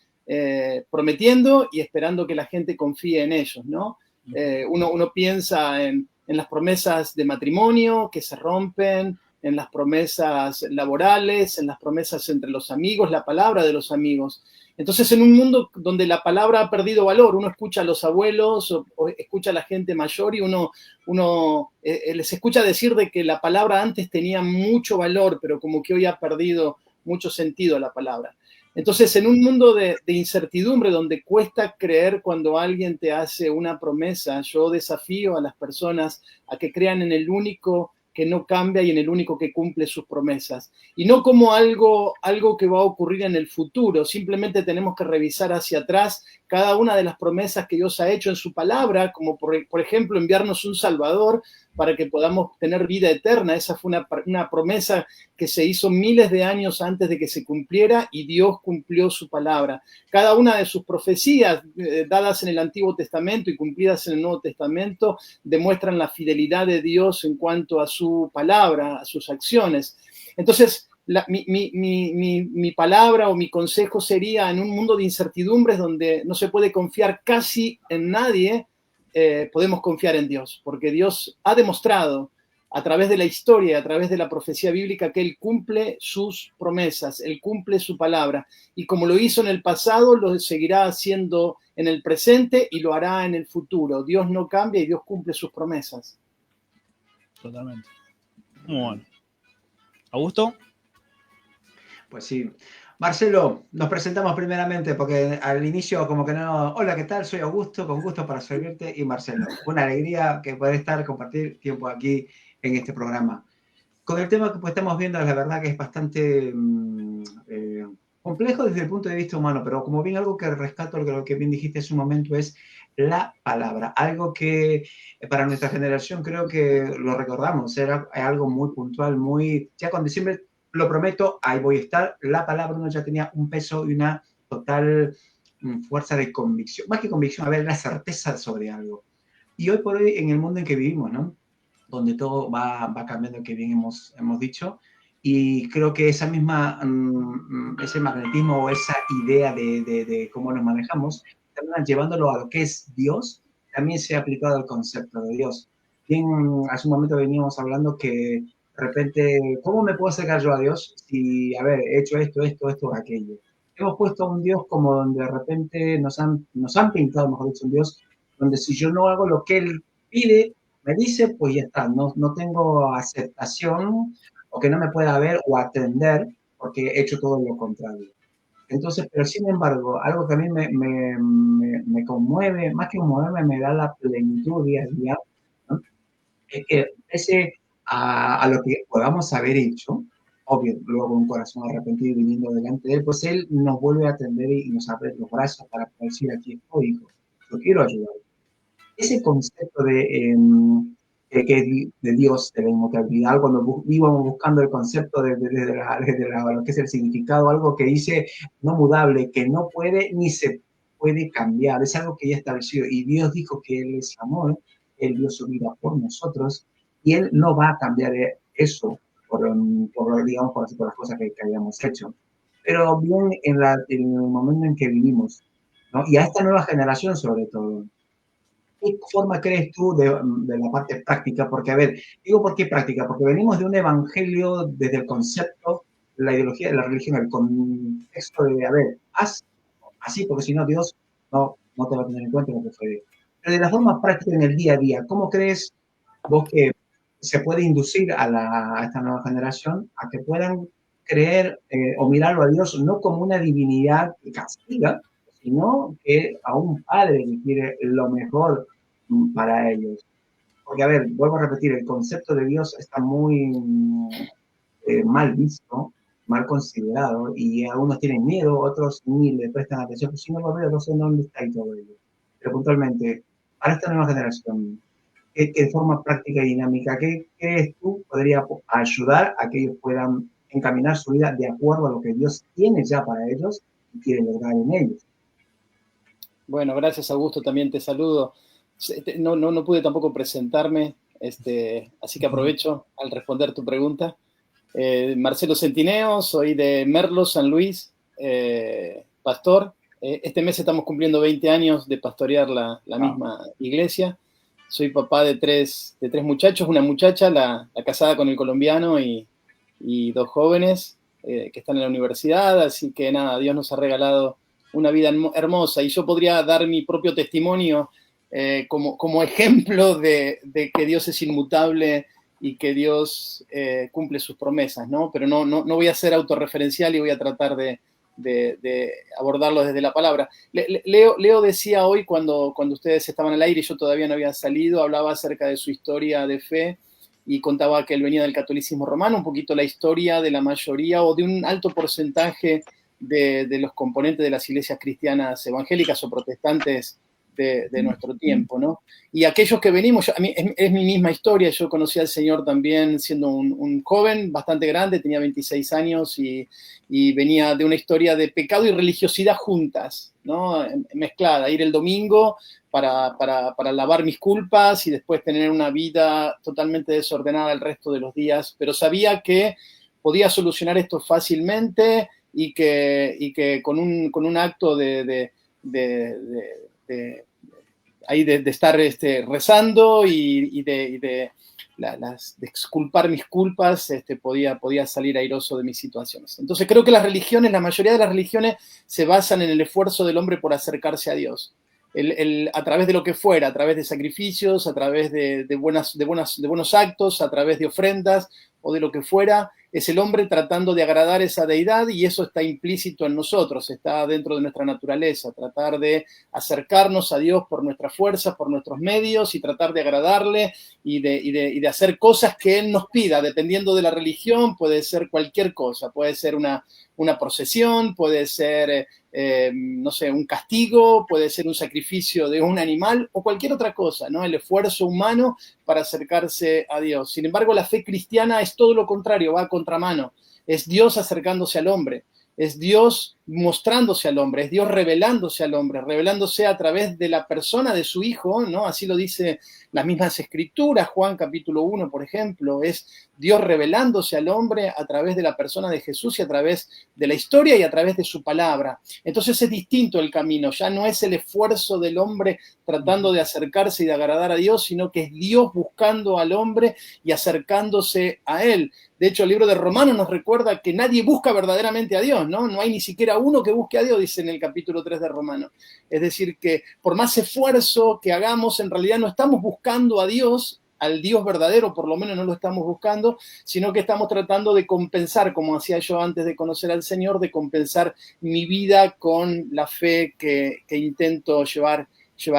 prometiendo y esperando que la gente confíe en ellos, ¿no? Uno piensa en las promesas de matrimonio que se rompen, en las promesas laborales, en las promesas entre los amigos, la palabra de los amigos. Entonces, en un mundo donde la palabra ha perdido valor, uno escucha a los abuelos o escucha a la gente mayor y uno les escucha decir de que la palabra antes tenía mucho valor, pero como que hoy ha perdido mucho sentido la palabra. Entonces, en un mundo de incertidumbre donde cuesta creer cuando alguien te hace una promesa, yo desafío a las personas a que crean en el único que no cambia y en el único que cumple sus promesas. Y no como algo que va a ocurrir en el futuro, simplemente tenemos que revisar hacia atrás cada una de las promesas que Dios ha hecho en su palabra, como por ejemplo enviarnos un Salvador para que podamos tener vida eterna. Esa fue una promesa que se hizo miles de años antes de que se cumpliera y Dios cumplió su palabra. Cada una de sus profecías dadas en el Antiguo Testamento y cumplidas en el Nuevo Testamento demuestran la fidelidad de Dios en cuanto a su palabra, a sus acciones. Entonces, mi palabra o mi consejo sería, en un mundo de incertidumbres donde no se puede confiar casi en nadie, podemos confiar en Dios, porque Dios ha demostrado a través de la historia, a través de la profecía bíblica, que Él cumple sus promesas, Él cumple su palabra, y como lo hizo en el pasado, lo seguirá haciendo en el presente y lo hará en el futuro. Dios no cambia y Dios cumple sus promesas. Totalmente. Muy bueno. ¿Augusto? Pues sí. Marcelo, nos presentamos primeramente porque al inicio como que no... Hola, ¿qué tal? Soy Augusto, con gusto para servirte y Marcelo. Una alegría que poder compartir tiempo aquí en este programa. con el tema que pues, estamos viendo, la verdad que es bastante complejo desde el punto de vista humano, pero como bien algo que rescato, lo que bien dijiste hace un momento, es la palabra. Algo que para nuestra generación creo que lo recordamos, era algo muy puntual, muy, ya con diciembre lo prometo, ahí voy a estar. La palabra uno ya tenía un peso y una total fuerza de convicción, más que convicción, a ver, la certeza sobre algo. Y hoy por hoy, en el mundo en que vivimos, ¿no? Donde todo va cambiando, que bien hemos dicho, y creo que esa misma, ese magnetismo o esa idea de cómo nos manejamos, también llevándolo a lo que es Dios, también se ha aplicado al concepto de Dios. Bien, hace un momento veníamos hablando que de repente, ¿cómo me puedo acercar yo a Dios si, a ver, he hecho esto, aquello? Hemos puesto a un Dios como donde de repente nos han pintado, mejor dicho, un Dios donde si yo no hago lo que Él pide, me dice, pues ya está, no tengo aceptación o que no me pueda ver o atender porque he hecho todo lo contrario. Entonces, pero sin embargo, algo que a mí me conmueve, más que conmoverme, me da la plenitud día a día, ¿no? Es que pese a lo que podamos haber hecho, obvio, luego un corazón arrepentido y viniendo delante de Él, pues Él nos vuelve a atender y nos abre los brazos para decir, aquí estoy, hijo, yo quiero ayudar. Ese concepto de Dios, de la inmutabilidad, cuando íbamos buscando el concepto de lo que es el significado, algo que dice no mudable, que no puede ni se puede cambiar, es algo que ya establecido. Y Dios dijo que Él es amor, Él dio su vida por nosotros, y Él no va a cambiar eso digamos, por las cosas que habíamos hecho. Pero bien en el momento en que vivimos, ¿no? Y a esta nueva generación sobre todo, ¿qué forma crees tú de la parte práctica? Porque, a ver, digo por qué práctica, porque venimos de un evangelio desde el concepto, la ideología de la religión, el contexto de, a ver, haz así, porque si no, Dios no te va a tener en cuenta lo que fue. Pero de la forma práctica en el día a día, ¿cómo crees vos que se puede inducir a esta nueva generación a que puedan creer o mirarlo a Dios no como una divinidad que castiga, sino que a un padre que quiere lo mejor para ellos? Porque, a ver, vuelvo a repetir, el concepto de Dios está muy mal visto, mal considerado, y algunos tienen miedo, otros ni le prestan atención, pues si no lo veo, no sé dónde está y todo ello. Pero puntualmente, para esta nueva generación, ¿qué forma práctica y dinámica, qué crees tú podría ayudar a que ellos puedan encaminar su vida de acuerdo a lo que Dios tiene ya para ellos y quiere lograr en ellos? Bueno, gracias Augusto, también te saludo. No pude tampoco presentarme, así que aprovecho al responder tu pregunta. Marcelo Centineo, soy de Merlo, San Luis, pastor. Este mes estamos cumpliendo 20 años de pastorear la misma iglesia. Soy papá de tres muchachos, una muchacha, la casada con el colombiano y 2 jóvenes que están en la universidad, así que nada, Dios nos ha regalado una vida hermosa y yo podría dar mi propio testimonio como ejemplo de que Dios es inmutable y que Dios cumple sus promesas, ¿no? Pero no voy a ser autorreferencial y voy a tratar de abordarlo desde la palabra. Leo decía hoy, cuando ustedes estaban al aire y yo todavía no había salido, hablaba acerca de su historia de fe y contaba que él venía del catolicismo romano, un poquito la historia de la mayoría o de un alto porcentaje de los componentes de las iglesias cristianas evangélicas o protestantes de nuestro tiempo, ¿no? Y aquellos que venimos, a mí es mi misma historia, yo conocí al Señor también siendo un joven bastante grande, tenía 26 años y venía de una historia de pecado y religiosidad juntas, ¿no? Mezclada, ir el domingo para lavar mis culpas y después tener una vida totalmente desordenada el resto de los días, pero sabía que podía solucionar esto fácilmente y que con un acto de estar rezando y de exculpar mis culpas, podía salir airoso de mis situaciones. Entonces creo que las religiones, la mayoría de las religiones se basan en el esfuerzo del hombre por acercarse a Dios. A través de lo que fuera, a través de sacrificios, a través de buenos actos, a través de ofrendas o de lo que fuera, es el hombre tratando de agradar a esa deidad, y eso está implícito en nosotros, está dentro de nuestra naturaleza, tratar de acercarnos a Dios por nuestras fuerzas, por nuestros medios, y tratar de agradarle y de hacer cosas que Él nos pida, dependiendo de la religión. Puede ser cualquier cosa, puede ser una procesión, puede ser, no sé, un castigo, puede ser un sacrificio de un animal o cualquier otra cosa, ¿no? El esfuerzo humano para acercarse a Dios. Sin embargo, la fe cristiana es todo lo contrario, va a contramano. Es Dios acercándose al hombre, es Dios mostrándose al hombre, es Dios revelándose al hombre, revelándose a través de la persona de su Hijo, ¿no? Así lo dice las mismas Escrituras, Juan capítulo 1, por ejemplo, es Dios revelándose al hombre a través de la persona de Jesús y a través de la historia y a través de su palabra. Entonces es distinto el camino, ya no es el esfuerzo del hombre tratando de acercarse y de agradar a Dios, sino que es Dios buscando al hombre y acercándose a Él. De hecho, el libro de Romanos nos recuerda que nadie busca verdaderamente a Dios, ¿no? No hay ni siquiera uno que busque a Dios, dice en el capítulo 3 de Romanos. Es decir, que por más esfuerzo que hagamos, en realidad no estamos buscando a Dios, al Dios verdadero, por lo menos no lo estamos buscando, sino que estamos tratando de compensar, como hacía yo antes de conocer al Señor, de compensar mi vida con la fe que intento llevar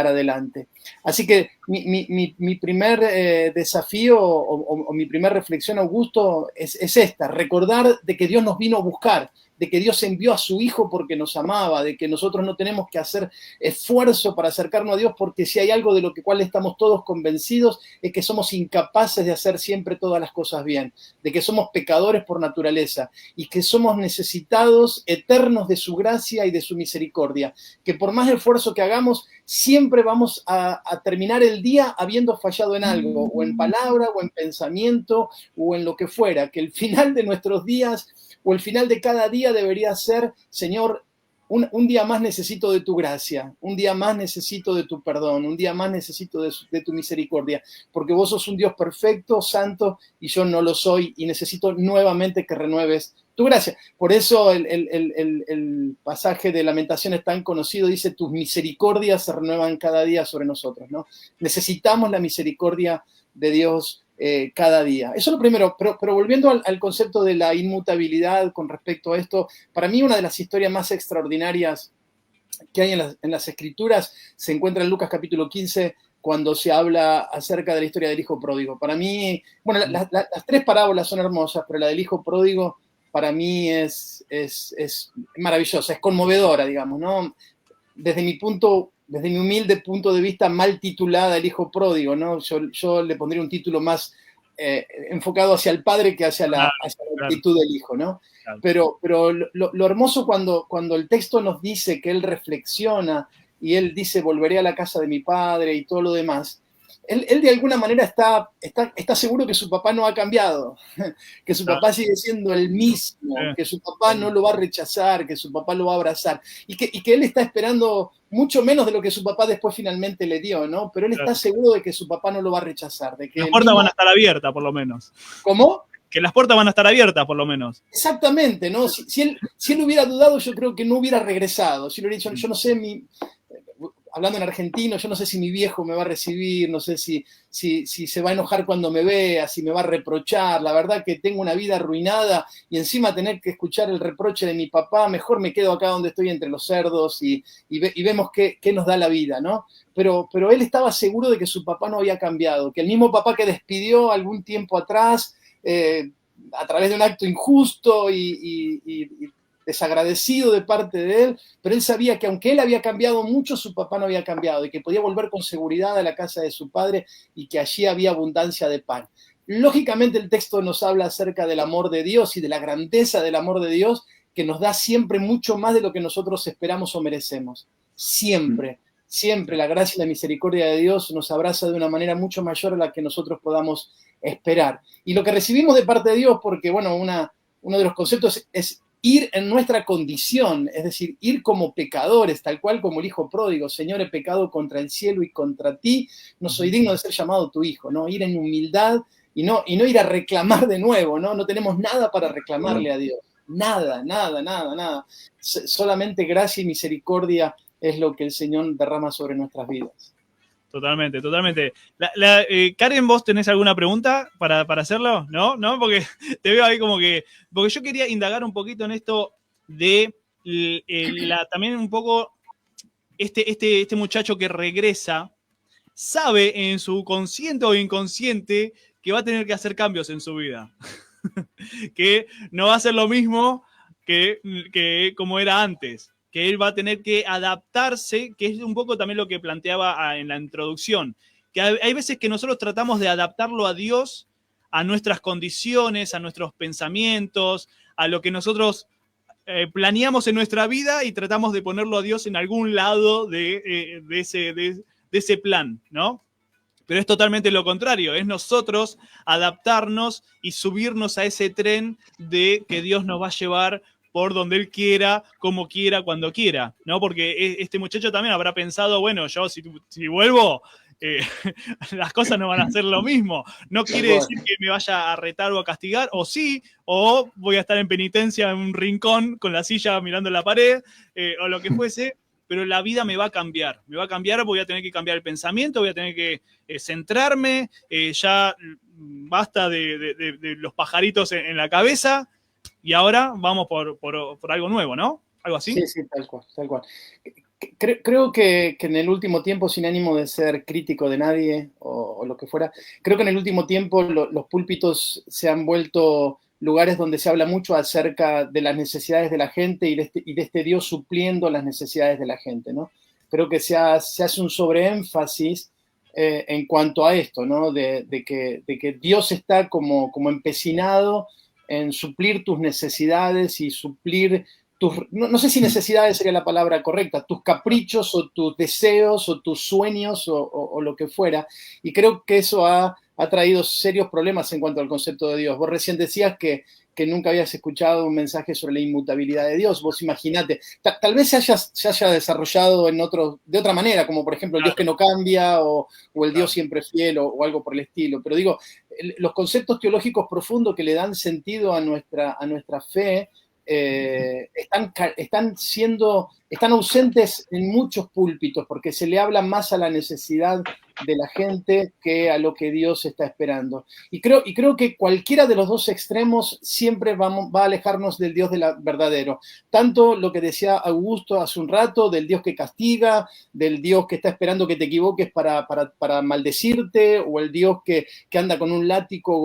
adelante. Así que mi primer desafío o mi primera reflexión, Augusto, es esta: recordar de que Dios nos vino a buscar, de que Dios envió a su Hijo porque nos amaba, de que nosotros no tenemos que hacer esfuerzo para acercarnos a Dios, porque si hay algo de lo cual estamos todos convencidos es que somos incapaces de hacer siempre todas las cosas bien, de que somos pecadores por naturaleza y que somos necesitados eternos de su gracia y de su misericordia, que por más esfuerzo que hagamos, siempre vamos a terminar el día habiendo fallado en algo, o en palabra, o en pensamiento, o en lo que fuera, que el final de nuestros días o el final de cada día debería ser: Señor, un día más necesito de tu gracia, un día más necesito de tu perdón, un día más necesito de tu misericordia, porque vos sos un Dios perfecto, santo, y yo no lo soy, y necesito nuevamente que renueves tu gracia. Por eso el pasaje de Lamentaciones tan conocido dice: tus misericordias se renuevan cada día sobre nosotros, ¿no? Necesitamos la misericordia de Dios cada día. Eso es lo primero, pero volviendo al concepto de la inmutabilidad con respecto a esto, para mí una de las historias más extraordinarias que hay en las Escrituras se encuentra en Lucas capítulo 15, cuando se habla acerca de la historia del hijo pródigo. Para mí, bueno, las tres parábolas son hermosas, pero la del hijo pródigo para mí es maravillosa, es conmovedora, digamos, ¿no? Desde mi humilde punto de vista, mal titulada, El hijo pródigo, ¿no? Yo le pondría un título más enfocado hacia el padre que hacia la actitud del hijo, ¿no? Claro. Pero lo hermoso cuando el texto nos dice que él reflexiona y él dice: volveré a la casa de mi padre y todo lo demás, él de alguna manera está seguro que su papá no ha cambiado, que su papá sigue siendo el mismo, que su papá no lo va a rechazar, que su papá lo va a abrazar, y que él está esperando mucho menos de lo que su papá después finalmente le dio, ¿no? Pero él está seguro de que su papá no lo va a rechazar. De que las puertas van a estar abiertas, por lo menos. ¿Cómo? Que las puertas van a estar abiertas, por lo menos. Exactamente, ¿no? Si él hubiera dudado, yo creo que no hubiera regresado. Si lo hubiera dicho, yo no sé, hablando en argentino, yo no sé si mi viejo me va a recibir, no sé si se va a enojar cuando me vea, si me va a reprochar. La verdad que tengo una vida arruinada y encima tener que escuchar el reproche de mi papá, mejor me quedo acá donde estoy entre los cerdos y vemos qué nos da la vida, ¿no? Pero él estaba seguro de que su papá no había cambiado, que el mismo papá que despidió algún tiempo atrás, a través de un acto injusto y desagradecido de parte de él, pero él sabía que aunque él había cambiado mucho, su papá no había cambiado y que podía volver con seguridad a la casa de su padre y que allí había abundancia de pan. Lógicamente el texto nos habla acerca del amor de Dios y de la grandeza del amor de Dios, que nos da siempre mucho más de lo que nosotros esperamos o merecemos. Siempre, siempre la gracia y la misericordia de Dios nos abraza de una manera mucho mayor a la que nosotros podamos esperar. Y lo que recibimos de parte de Dios, porque bueno, uno de los conceptos es ir en nuestra condición, es decir, ir como pecadores, tal cual como el hijo pródigo. Señor, he pecado contra el cielo y contra ti, no soy digno de ser llamado tu hijo, ¿no? Ir en humildad y no ir a reclamar de nuevo, ¿no? No tenemos nada para reclamarle a Dios, nada. Solamente gracia y misericordia es lo que el Señor derrama sobre nuestras vidas. Totalmente, totalmente. Karen, ¿vos tenés alguna pregunta para hacerlo? ¿No? ¿No? Porque te veo ahí como que... Porque yo quería indagar un poquito en esto de también un poco este muchacho que regresa, sabe en su consciente o inconsciente que va a tener que hacer cambios en su vida. Que no va a ser lo mismo que como era antes. Que él va a tener que adaptarse, que es un poco también lo que planteaba en la introducción. Que hay veces que nosotros tratamos de adaptarlo a Dios, a nuestras condiciones, a nuestros pensamientos, a lo que nosotros planeamos en nuestra vida y tratamos de ponerlo a Dios en algún lado de ese plan, ¿no? Pero es totalmente lo contrario, es nosotros adaptarnos y subirnos a ese tren de que Dios nos va a llevar por donde Él quiera, como quiera, cuando quiera, ¿no? Porque este muchacho también habrá pensado, bueno, yo si vuelvo, las cosas no van a ser lo mismo. No quiere decir que me vaya a retar o a castigar, o sí, o voy a estar en penitencia en un rincón con la silla mirando la pared, o lo que fuese, pero la vida me va a cambiar, voy a tener que cambiar el pensamiento, voy a tener que centrarme, ya basta de los pajaritos en la cabeza, y ahora vamos por algo nuevo, ¿no? ¿Algo así? Sí, sí, tal cual, tal cual. Creo que en el último tiempo, sin ánimo de ser crítico de nadie o lo que fuera, creo que en el último tiempo los púlpitos se han vuelto lugares donde se habla mucho acerca de las necesidades de la gente y de este Dios supliendo las necesidades de la gente, ¿no? Creo que se hace un sobreénfasis en cuanto a esto, ¿no? De que Dios está como empecinado en suplir tus necesidades y suplir no sé si necesidades sería la palabra correcta, tus caprichos o tus deseos o tus sueños o lo que fuera. Y creo que eso ha traído serios problemas en cuanto al concepto de Dios. Vos recién decías que nunca habías escuchado un mensaje sobre la inmutabilidad de Dios. Vos imaginate, tal vez se haya desarrollado de otra manera, como por ejemplo el Dios que no cambia o el Dios siempre fiel o algo por el estilo. Pero digo, los conceptos teológicos profundos que le dan sentido a nuestra fe están ausentes en muchos púlpitos porque se le habla más a la necesidad de la gente que a lo que Dios está esperando. Y creo que cualquiera de los dos extremos siempre va a alejarnos del Dios verdadero. Tanto lo que decía Augusto hace un rato, del Dios que castiga, del Dios que está esperando que te equivoques para maldecirte, o el Dios que anda con un látigo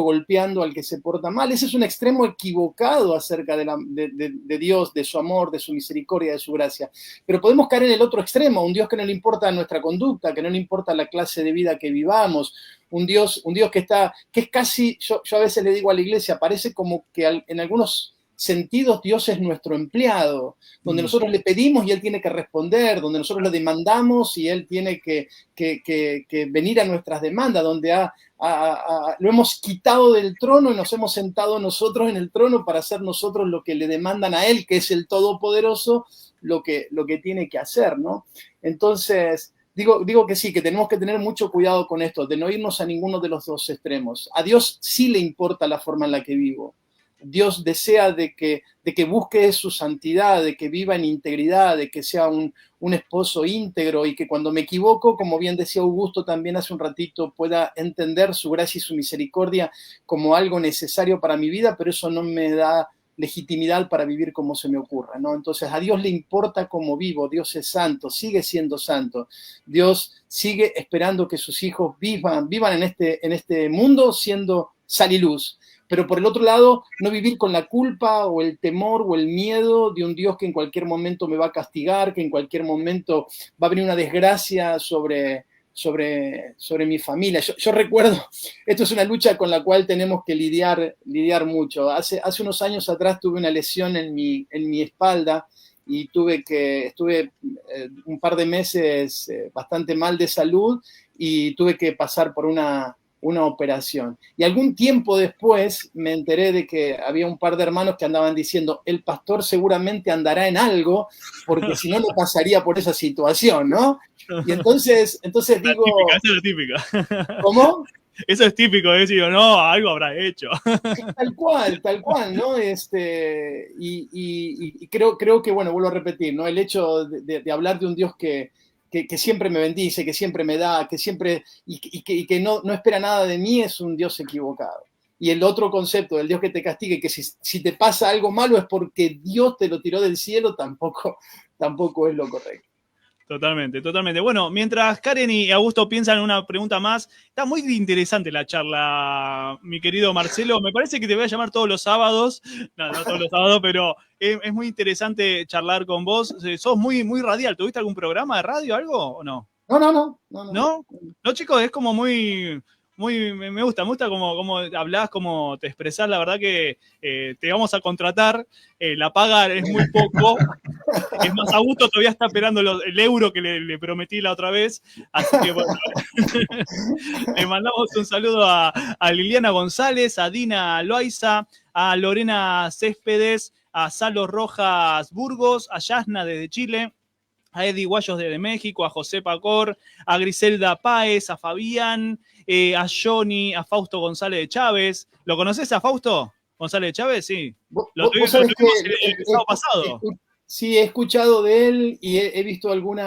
golpeando al que se porta mal. Ese es un extremo equivocado acerca de Dios, de su amor, de su misericordia, de su gracia. Pero podemos caer en el otro extremo, un Dios que no le importa nuestra conducta, que no le importa la clase de vida que vivamos, un Dios que es casi, yo a veces le digo a la iglesia, parece como que en algunos sentidos Dios es nuestro empleado, donde nosotros le pedimos y Él tiene que responder, donde nosotros le demandamos y Él tiene que venir a nuestras demandas, donde lo hemos quitado del trono y nos hemos sentado nosotros en el trono para hacer nosotros lo que le demandan a Él, que es el Todopoderoso, lo que tiene que hacer, ¿no? Entonces, digo que sí, que tenemos que tener mucho cuidado con esto, de no irnos a ninguno de los dos extremos. A Dios sí le importa la forma en la que vivo. Dios desea de que busque su santidad, de que viva en integridad, de que sea un esposo íntegro y que cuando me equivoco, como bien decía Augusto también hace un ratito, pueda entender su gracia y su misericordia como algo necesario para mi vida, pero eso no me da legitimidad para vivir como se me ocurra, ¿no? Entonces a Dios le importa cómo vivo, Dios es santo, sigue siendo santo, Dios sigue esperando que sus hijos vivan en este mundo siendo sal y luz. Pero por el otro lado, no vivir con la culpa o el temor o el miedo de un Dios que en cualquier momento me va a castigar, que en cualquier momento va a venir una desgracia sobre mi familia. Yo recuerdo, esto es una lucha con la cual tenemos que lidiar mucho. Hace unos años atrás tuve una lesión en mi espalda y estuve un par de meses bastante mal de salud y tuve que pasar por una operación. Y algún tiempo después me enteré de que había un par de hermanos que andaban diciendo, el pastor seguramente andará en algo, porque si no, no pasaría por esa situación, ¿no? Y entonces digo... Esa es típica. ¿Cómo? Eso es típico, decir, no, algo habrá hecho. Tal cual, ¿no? Y creo que, bueno, vuelvo a repetir, ¿no? El hecho de hablar de un Dios que que siempre me bendice, que siempre me da, y que no espera nada de mí, es un Dios equivocado. Y el otro concepto del Dios que te castigue, que si te pasa algo malo es porque Dios te lo tiró del cielo, tampoco es lo correcto. Totalmente, totalmente. Bueno, mientras Karen y Augusto piensan en una pregunta más, está muy interesante la charla, mi querido Marcelo. Me parece que te voy a llamar todos los sábados. No todos los sábados, pero es muy interesante charlar con vos. Sos muy, muy radial. ¿Tuviste algún programa de radio, algo o no? No. ¿No? No, chicos, es como muy... me gusta cómo hablás, cómo te expresás. La verdad que te vamos a contratar. La paga es muy poco. Es más, Augusto todavía está esperando el euro que le prometí la otra vez. Así que bueno, le mandamos un saludo a Liliana González, a Dina Loaiza, a Lorena Céspedes, a Salo Rojas Burgos, a Yasna desde Chile, a Eddie Guayos desde México, a José Pacor, a Griselda Páez, a Fabián, a Johnny, a Fausto González de Chávez. ¿Lo conoces a Fausto González de Chávez? Sí. Lo tuvimos el sábado pasado. Sí, he escuchado de él y he visto algún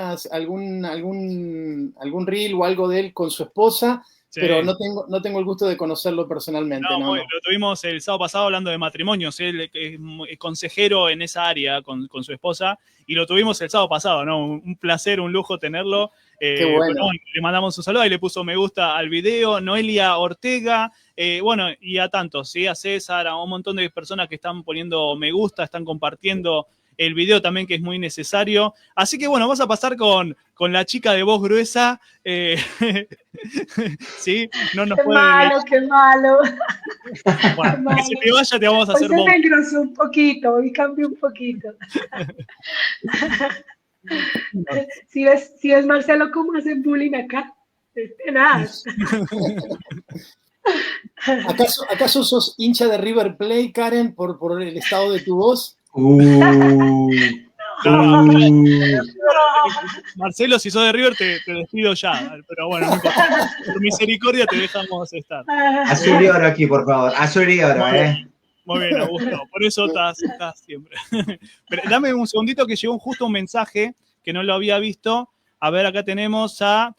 reel o algo de él con su esposa, sí. Pero no tengo el gusto de conocerlo personalmente. No. Lo tuvimos el sábado pasado hablando de matrimonios. Él es consejero en esa área con su esposa y lo tuvimos el sábado pasado, ¿no? Un placer, un lujo tenerlo. Qué bueno. Bueno, le mandamos un saludo y le puso me gusta al video. Noelia Ortega, bueno, y a tantos, ¿sí? A César, a un montón de personas que están poniendo me gusta, están compartiendo el video también, que es muy necesario. Así que bueno, vamos a pasar con la chica de voz gruesa. ¿Sí? No nos puede... Qué malo. Bueno, que se te vaya, te vamos a hacer voz. voz. Hoy se me engrosó un poquito, hoy cambió un poquito. Si ves, Marcelo, cómo hacen bullying acá. Nada. ¿Acaso sos hincha de River Plate, Karen, por el estado de tu voz? Marcelo, si sos de River, te despido ya. Pero bueno, no importa. Por misericordia te dejamos estar. Azul y oro aquí, por favor. Azul y oro, Muy bien, Augusto. Por eso estás siempre. Pero dame un segundito que llegó justo un mensaje que no lo había visto. A ver, acá tenemos a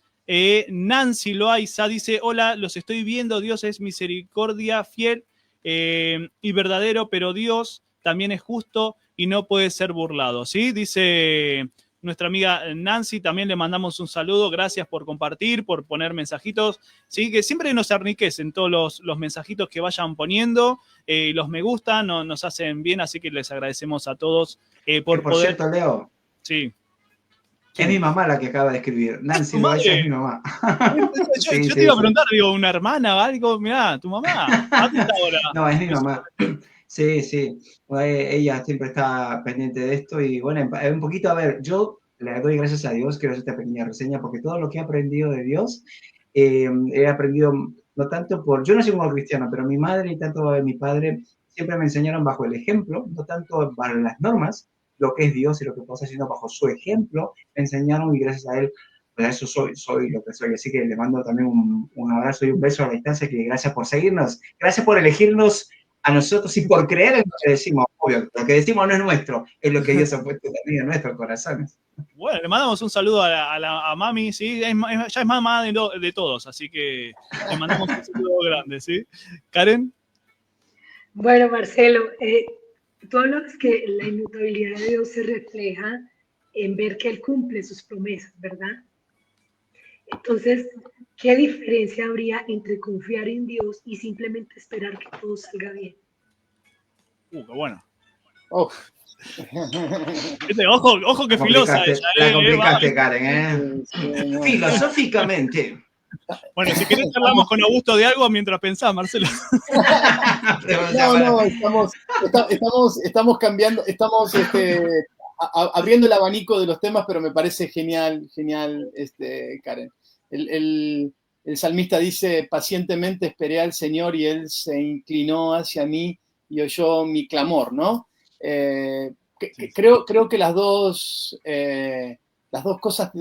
Nancy Loaiza. Dice, hola, los estoy viendo. Dios es misericordia, fiel y verdadero, pero Dios también es justo y no puede ser burlado, ¿sí? Dice nuestra amiga Nancy, también le mandamos un saludo, gracias por compartir, por poner mensajitos, ¿sí? Que siempre nos enriquecen todos los mensajitos que vayan poniendo, los me gusta, nos hacen bien, así que les agradecemos a todos por poder... cierto, Leo. Sí. Es mi mamá la que acaba de escribir. Nancy Loaiza es mi mamá. Yo te iba a preguntar, digo, ¿una hermana o algo? Mirá, tu mamá. Ahora. No, es mi mamá. Sí. Ella siempre está pendiente de esto y bueno, un poquito, a ver, yo le doy gracias a Dios, quiero hacer esta pequeña reseña, porque todo lo que he aprendido de Dios, he aprendido no tanto yo nací como cristiano, pero mi madre y tanto mi padre siempre me enseñaron bajo el ejemplo, no tanto bajo las normas, lo que es Dios y lo que puedo hacer, sino bajo su ejemplo, me enseñaron y gracias a él, pues a eso soy lo que soy. Así que le mando también un abrazo y un beso a la distancia, que gracias por seguirnos, gracias por elegirnos a nosotros y por creer en lo que decimos. Obvio, lo que decimos no es nuestro, es lo que Dios ha puesto también en nuestros corazones. Bueno, le mandamos un saludo a Mami, ¿sí? Ya es mamá de todos, así que le mandamos un saludo grande, ¿sí? Karen. Bueno, Marcelo, tú hablas que la inmutabilidad de Dios se refleja en ver que Él cumple sus promesas, ¿verdad? Entonces, ¿qué diferencia habría entre confiar en Dios y simplemente esperar que todo salga bien? Qué bueno. Oh. Ojo que filosa ella. La complicaste, Karen, Filosóficamente. Bueno, si querés hablamos con Augusto de algo mientras pensás, Marcelo. No, estamos cambiando, estamos abriendo el abanico de los temas, pero me parece genial, Karen. El salmista dice, pacientemente esperé al Señor y Él se inclinó hacia mí y oyó mi clamor, ¿no? Creo que las dos cosas,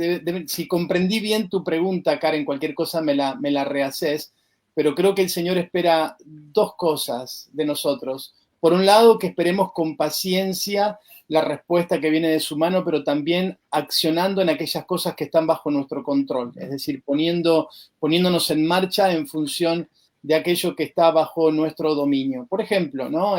si comprendí bien tu pregunta, Karen, cualquier cosa me la rehaces, pero creo que el Señor espera dos cosas de nosotros. Por un lado, que esperemos con paciencia la respuesta que viene de su mano, pero también accionando en aquellas cosas que están bajo nuestro control, es decir, poniéndonos en marcha en función de aquello que está bajo nuestro dominio. Por ejemplo, ¿no?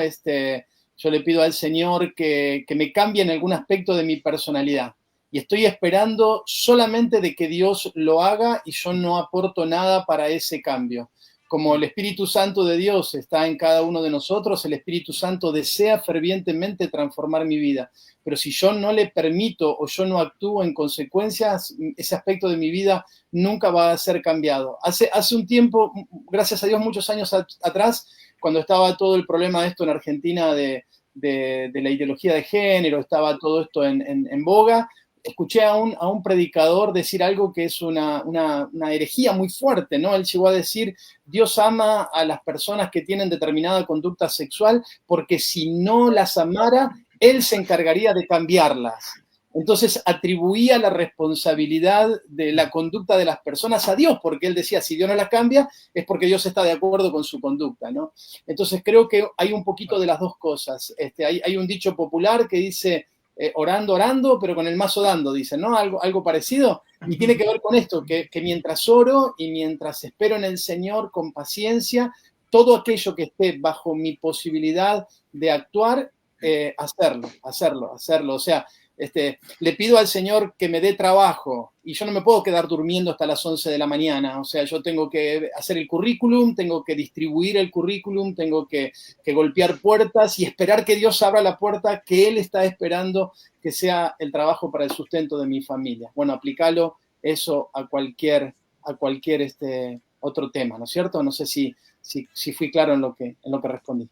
Yo le pido al Señor que me cambie en algún aspecto de mi personalidad. Y estoy esperando solamente de que Dios lo haga y yo no aporto nada para ese cambio. Como el Espíritu Santo de Dios está en cada uno de nosotros, el Espíritu Santo desea fervientemente transformar mi vida. Pero si yo no le permito o yo no actúo en consecuencias, ese aspecto de mi vida nunca va a ser cambiado. Hace un tiempo, gracias a Dios, muchos años atrás, cuando estaba todo el problema de esto en Argentina de la ideología de género, estaba todo esto en boga, escuché a un predicador decir algo que es una herejía muy fuerte, ¿no? Él llegó a decir, Dios ama a las personas que tienen determinada conducta sexual porque si no las amara, Él se encargaría de cambiarlas. Entonces atribuía la responsabilidad de la conducta de las personas a Dios, porque él decía, si Dios no las cambia, es porque Dios está de acuerdo con su conducta, ¿no? Entonces creo que hay un poquito de las dos cosas. Hay un dicho popular que dice, orando, orando, pero con el mazo dando, dicen, ¿no? Algo parecido. Y tiene que ver con esto, que mientras oro y mientras espero en el Señor con paciencia, todo aquello que esté bajo mi posibilidad de actuar, hacerlo. O sea, le pido al Señor que me dé trabajo y yo no me puedo quedar durmiendo hasta las 11 de la mañana. O sea, yo tengo que hacer el currículum, tengo que distribuir el currículum, tengo que golpear puertas y esperar que Dios abra la puerta que Él está esperando que sea el trabajo para el sustento de mi familia. Bueno, aplícalo eso a cualquier otro tema, ¿no es cierto? No sé si fui claro en lo que respondí.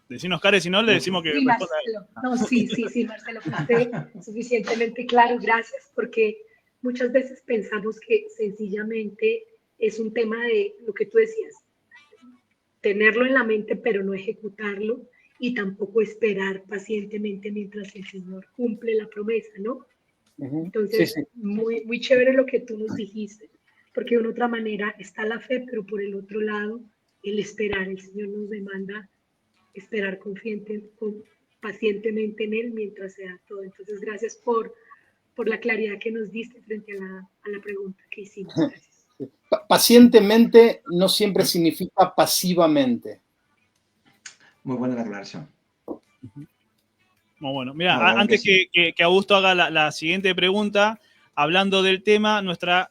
Decinos, Care, si no, le decimos que sí, responda. Marcelo. No, sí, Marcelo, fuiste suficientemente claro, gracias, porque muchas veces pensamos que sencillamente es un tema de lo que tú decías, tenerlo en la mente pero no ejecutarlo y tampoco esperar pacientemente mientras el Señor cumple la promesa, ¿no? Entonces, sí. Muy, muy chévere lo que tú nos dijiste, porque de una otra manera está la fe, pero por el otro lado, el esperar, el Señor nos demanda esperar pacientemente en Él mientras se da todo. Entonces, gracias por la claridad que nos diste frente a la pregunta que hicimos. Gracias. Pacientemente no siempre significa pasivamente. Muy buena la aclaración. Muy bueno. Mira, antes que Augusto haga la siguiente pregunta, hablando del tema, nuestra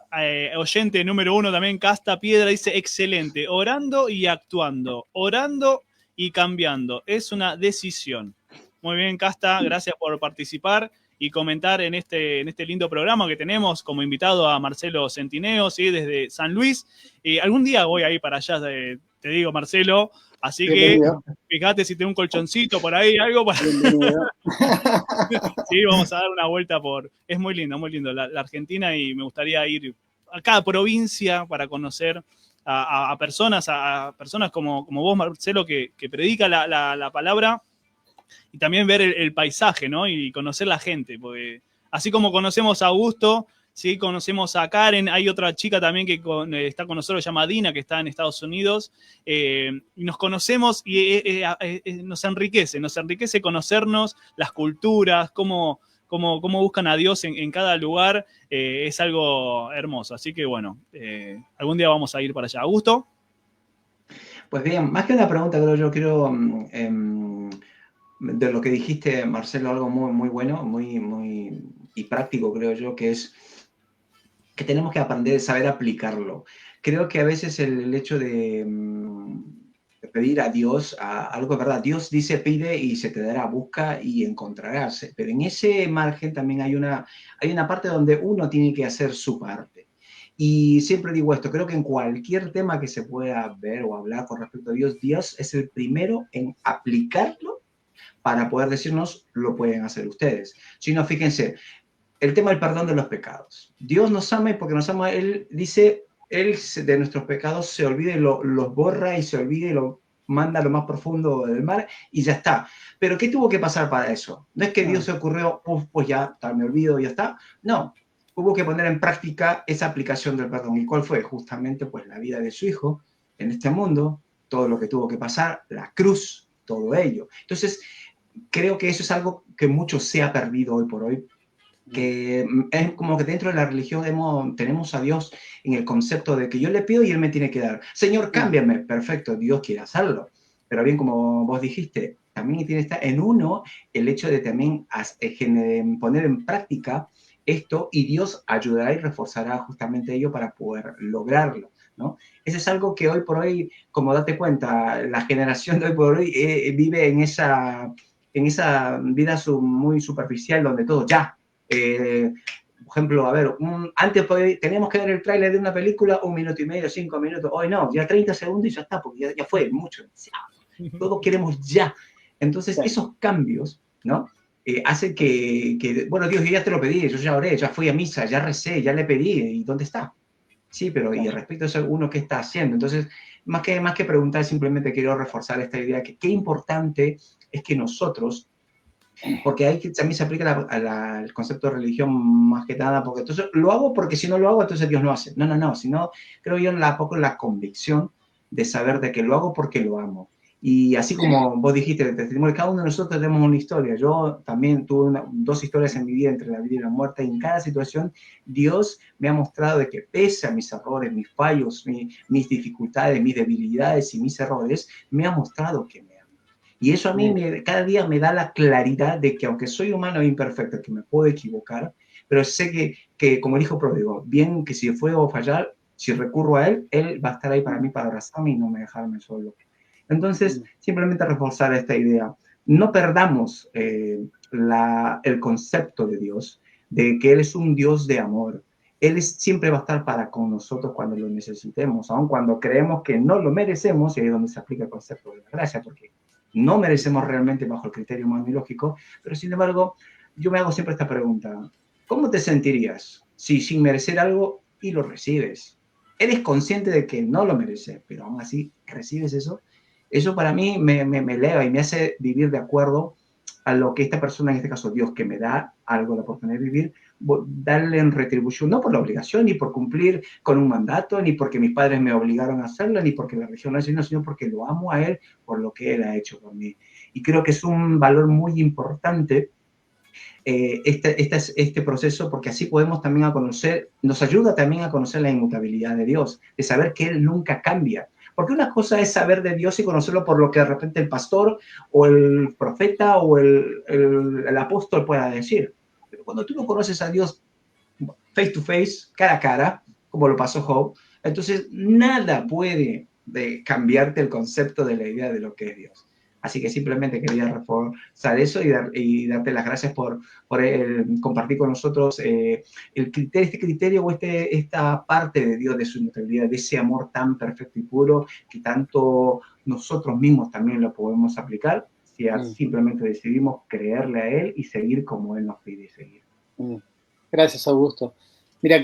oyente número 1 también, Casta Piedra, dice, excelente, orando y actuando, orando y cambiando. Es una decisión. Muy bien, Casta, gracias por participar y comentar en este lindo programa que tenemos como invitado a Marcelo Centineo, ¿sí? Desde San Luis. Algún día voy a ir para allá, te digo, Marcelo. Así que fíjate si tengo un colchoncito por ahí, algo para... Sí, vamos a dar una vuelta Es muy lindo la Argentina y me gustaría ir a cada provincia para conocer a personas como vos, Marcelo, que predica la palabra y también ver el paisaje, ¿no? Y conocer la gente, porque así como conocemos a Augusto, ¿sí? Conocemos a Karen, hay otra chica también que está con nosotros, se llama Dina, que está en Estados Unidos, y nos conocemos y nos enriquece conocernos, las culturas, cómo buscan a Dios en cada lugar, es algo hermoso. Así que bueno, algún día vamos a ir para allá. ¿Augusto? Pues bien, más que una pregunta, yo quiero, de lo que dijiste, Marcelo, algo muy, muy bueno, muy y práctico, creo yo, que es que tenemos que aprender a saber aplicarlo. Creo que a veces el hecho de pedir a Dios algo es verdad. Dios dice pide y se te dará, busca y encontrarás. Pero en ese margen también hay una parte donde uno tiene que hacer su parte. Y siempre digo esto, creo que en cualquier tema que se pueda ver o hablar con respecto a Dios, Dios es el primero en aplicarlo para poder decirnos, lo pueden hacer ustedes. Si no, fíjense, el tema del perdón de los pecados. Dios nos ama y porque nos ama, Él dice, Él de nuestros pecados se olvida y los borra y se olvida y lo manda a lo más profundo del mar y ya está. Pero ¿qué tuvo que pasar para eso? No es que Dios se ocurrió, pues ya, me olvido y ya está. No, hubo que poner en práctica esa aplicación del perdón. ¿Y cuál fue? Justamente pues la vida de su hijo en este mundo, todo lo que tuvo que pasar, la cruz, todo ello. Entonces, creo que eso es algo que mucho se ha perdido hoy por hoy, que es como que dentro de la religión tenemos a Dios en el concepto de que yo le pido y Él me tiene que dar. Señor, cámbiame. Perfecto, Dios quiere hacerlo. Pero bien, como vos dijiste, también tiene que estar en uno el hecho de también poner en práctica esto, y Dios ayudará y reforzará justamente ello para poder lograrlo, ¿no? Eso es algo que hoy por hoy, como date cuenta, la generación de hoy por hoy vive en esa vida muy superficial donde todo ya. Por ejemplo, a ver, antes teníamos que ver el tráiler de una película 1 minuto y medio, 5 minutos. Hoy no, ya 30 segundos y ya está, porque ya fue mucho. Todos queremos ya. Entonces, esos cambios, ¿no? Hacen que, bueno, Dios, yo ya te lo pedí, yo ya oré, ya fui a misa, ya recé, ya le pedí, ¿y dónde está? Sí, pero y respecto a eso, uno, ¿qué está haciendo? Entonces, más que preguntar, simplemente quiero reforzar esta idea que qué importante es que nosotros, porque ahí también se aplica al concepto de religión más que nada, porque entonces lo hago porque si no lo hago, entonces Dios no hace. No, sino creo yo poco la convicción de saber de que lo hago porque lo amo. Y así como vos dijiste, cada uno de nosotros tenemos una historia. Yo también tuve 2 historias en mi vida, entre la vida y la muerte, y en cada situación Dios me ha mostrado de que pese a mis errores, mis fallos, mis dificultades, mis debilidades y mis errores, me ha mostrado que me ama. Y eso a mí cada día me da la claridad de que aunque soy humano e imperfecto, que me puedo equivocar, pero sé que como el hijo pródigo, bien que si fue o fallar, si recurro a Él, Él va a estar ahí para mí, para abrazarme y no me dejarme solo. Entonces, simplemente reforzar esta idea. No perdamos el concepto de Dios, de que Él es un Dios de amor. Él siempre va a estar para con nosotros cuando lo necesitemos, aun cuando creemos que no lo merecemos, y ahí es donde se aplica el concepto de la gracia, porque no merecemos realmente bajo el criterio humano y lógico, pero sin embargo, yo me hago siempre esta pregunta: ¿cómo te sentirías si sin merecer algo y lo recibes? Eres consciente de que no lo mereces, pero aún así recibes eso. Eso para mí me eleva y me hace vivir de acuerdo a lo que esta persona, en este caso Dios, que me da algo, la oportunidad de vivir, darle en retribución, no por la obligación, ni por cumplir con un mandato, ni porque mis padres me obligaron a hacerlo, ni porque la religión lo enseñó, sino porque lo amo a Él por lo que Él ha hecho por mí. Y creo que es un valor muy importante este proceso, porque así podemos también nos ayuda también a conocer la inmutabilidad de Dios, de saber que Él nunca cambia. Porque una cosa es saber de Dios y conocerlo por lo que de repente el pastor o el profeta o el apóstol pueda decir. Pero cuando tú no conoces a Dios face to face, cara a cara, como lo pasó Job, entonces nada puede cambiarte el concepto de la idea de lo que es Dios. Así que simplemente quería reforzar eso y darte las gracias por compartir con nosotros este criterio o esta parte de Dios, de su inmutabilidad, de ese amor tan perfecto y puro que tanto nosotros mismos también lo podemos aplicar si simplemente decidimos creerle a Él y seguir como Él nos pide seguir. Gracias, Augusto. Mira,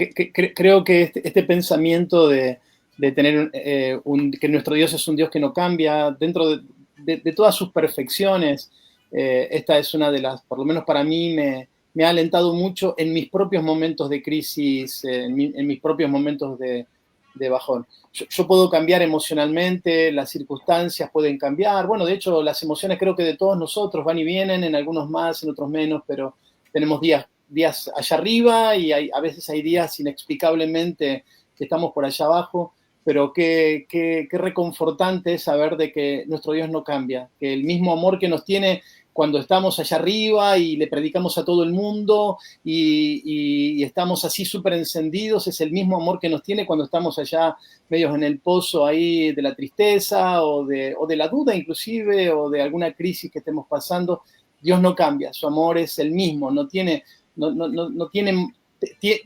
creo que este pensamiento de tener que nuestro Dios es un Dios que no cambia, dentro de todas sus perfecciones, esta es una de las, por lo menos para mí, me ha alentado mucho en mis propios momentos de crisis, en mis propios momentos de bajón. Yo puedo cambiar emocionalmente, las circunstancias pueden cambiar. Bueno, de hecho, las emociones creo que de todos nosotros van y vienen, en algunos más, en otros menos, pero tenemos días allá arriba y a veces hay días inexplicablemente que estamos por allá abajo. Pero qué reconfortante es saber de que nuestro Dios no cambia, que el mismo amor que nos tiene cuando estamos allá arriba y le predicamos a todo el mundo y estamos así súper encendidos, es el mismo amor que nos tiene cuando estamos allá medios en el pozo ahí de la tristeza o de la duda inclusive, o de alguna crisis que estemos pasando. Dios no cambia, su amor es el mismo, no tiene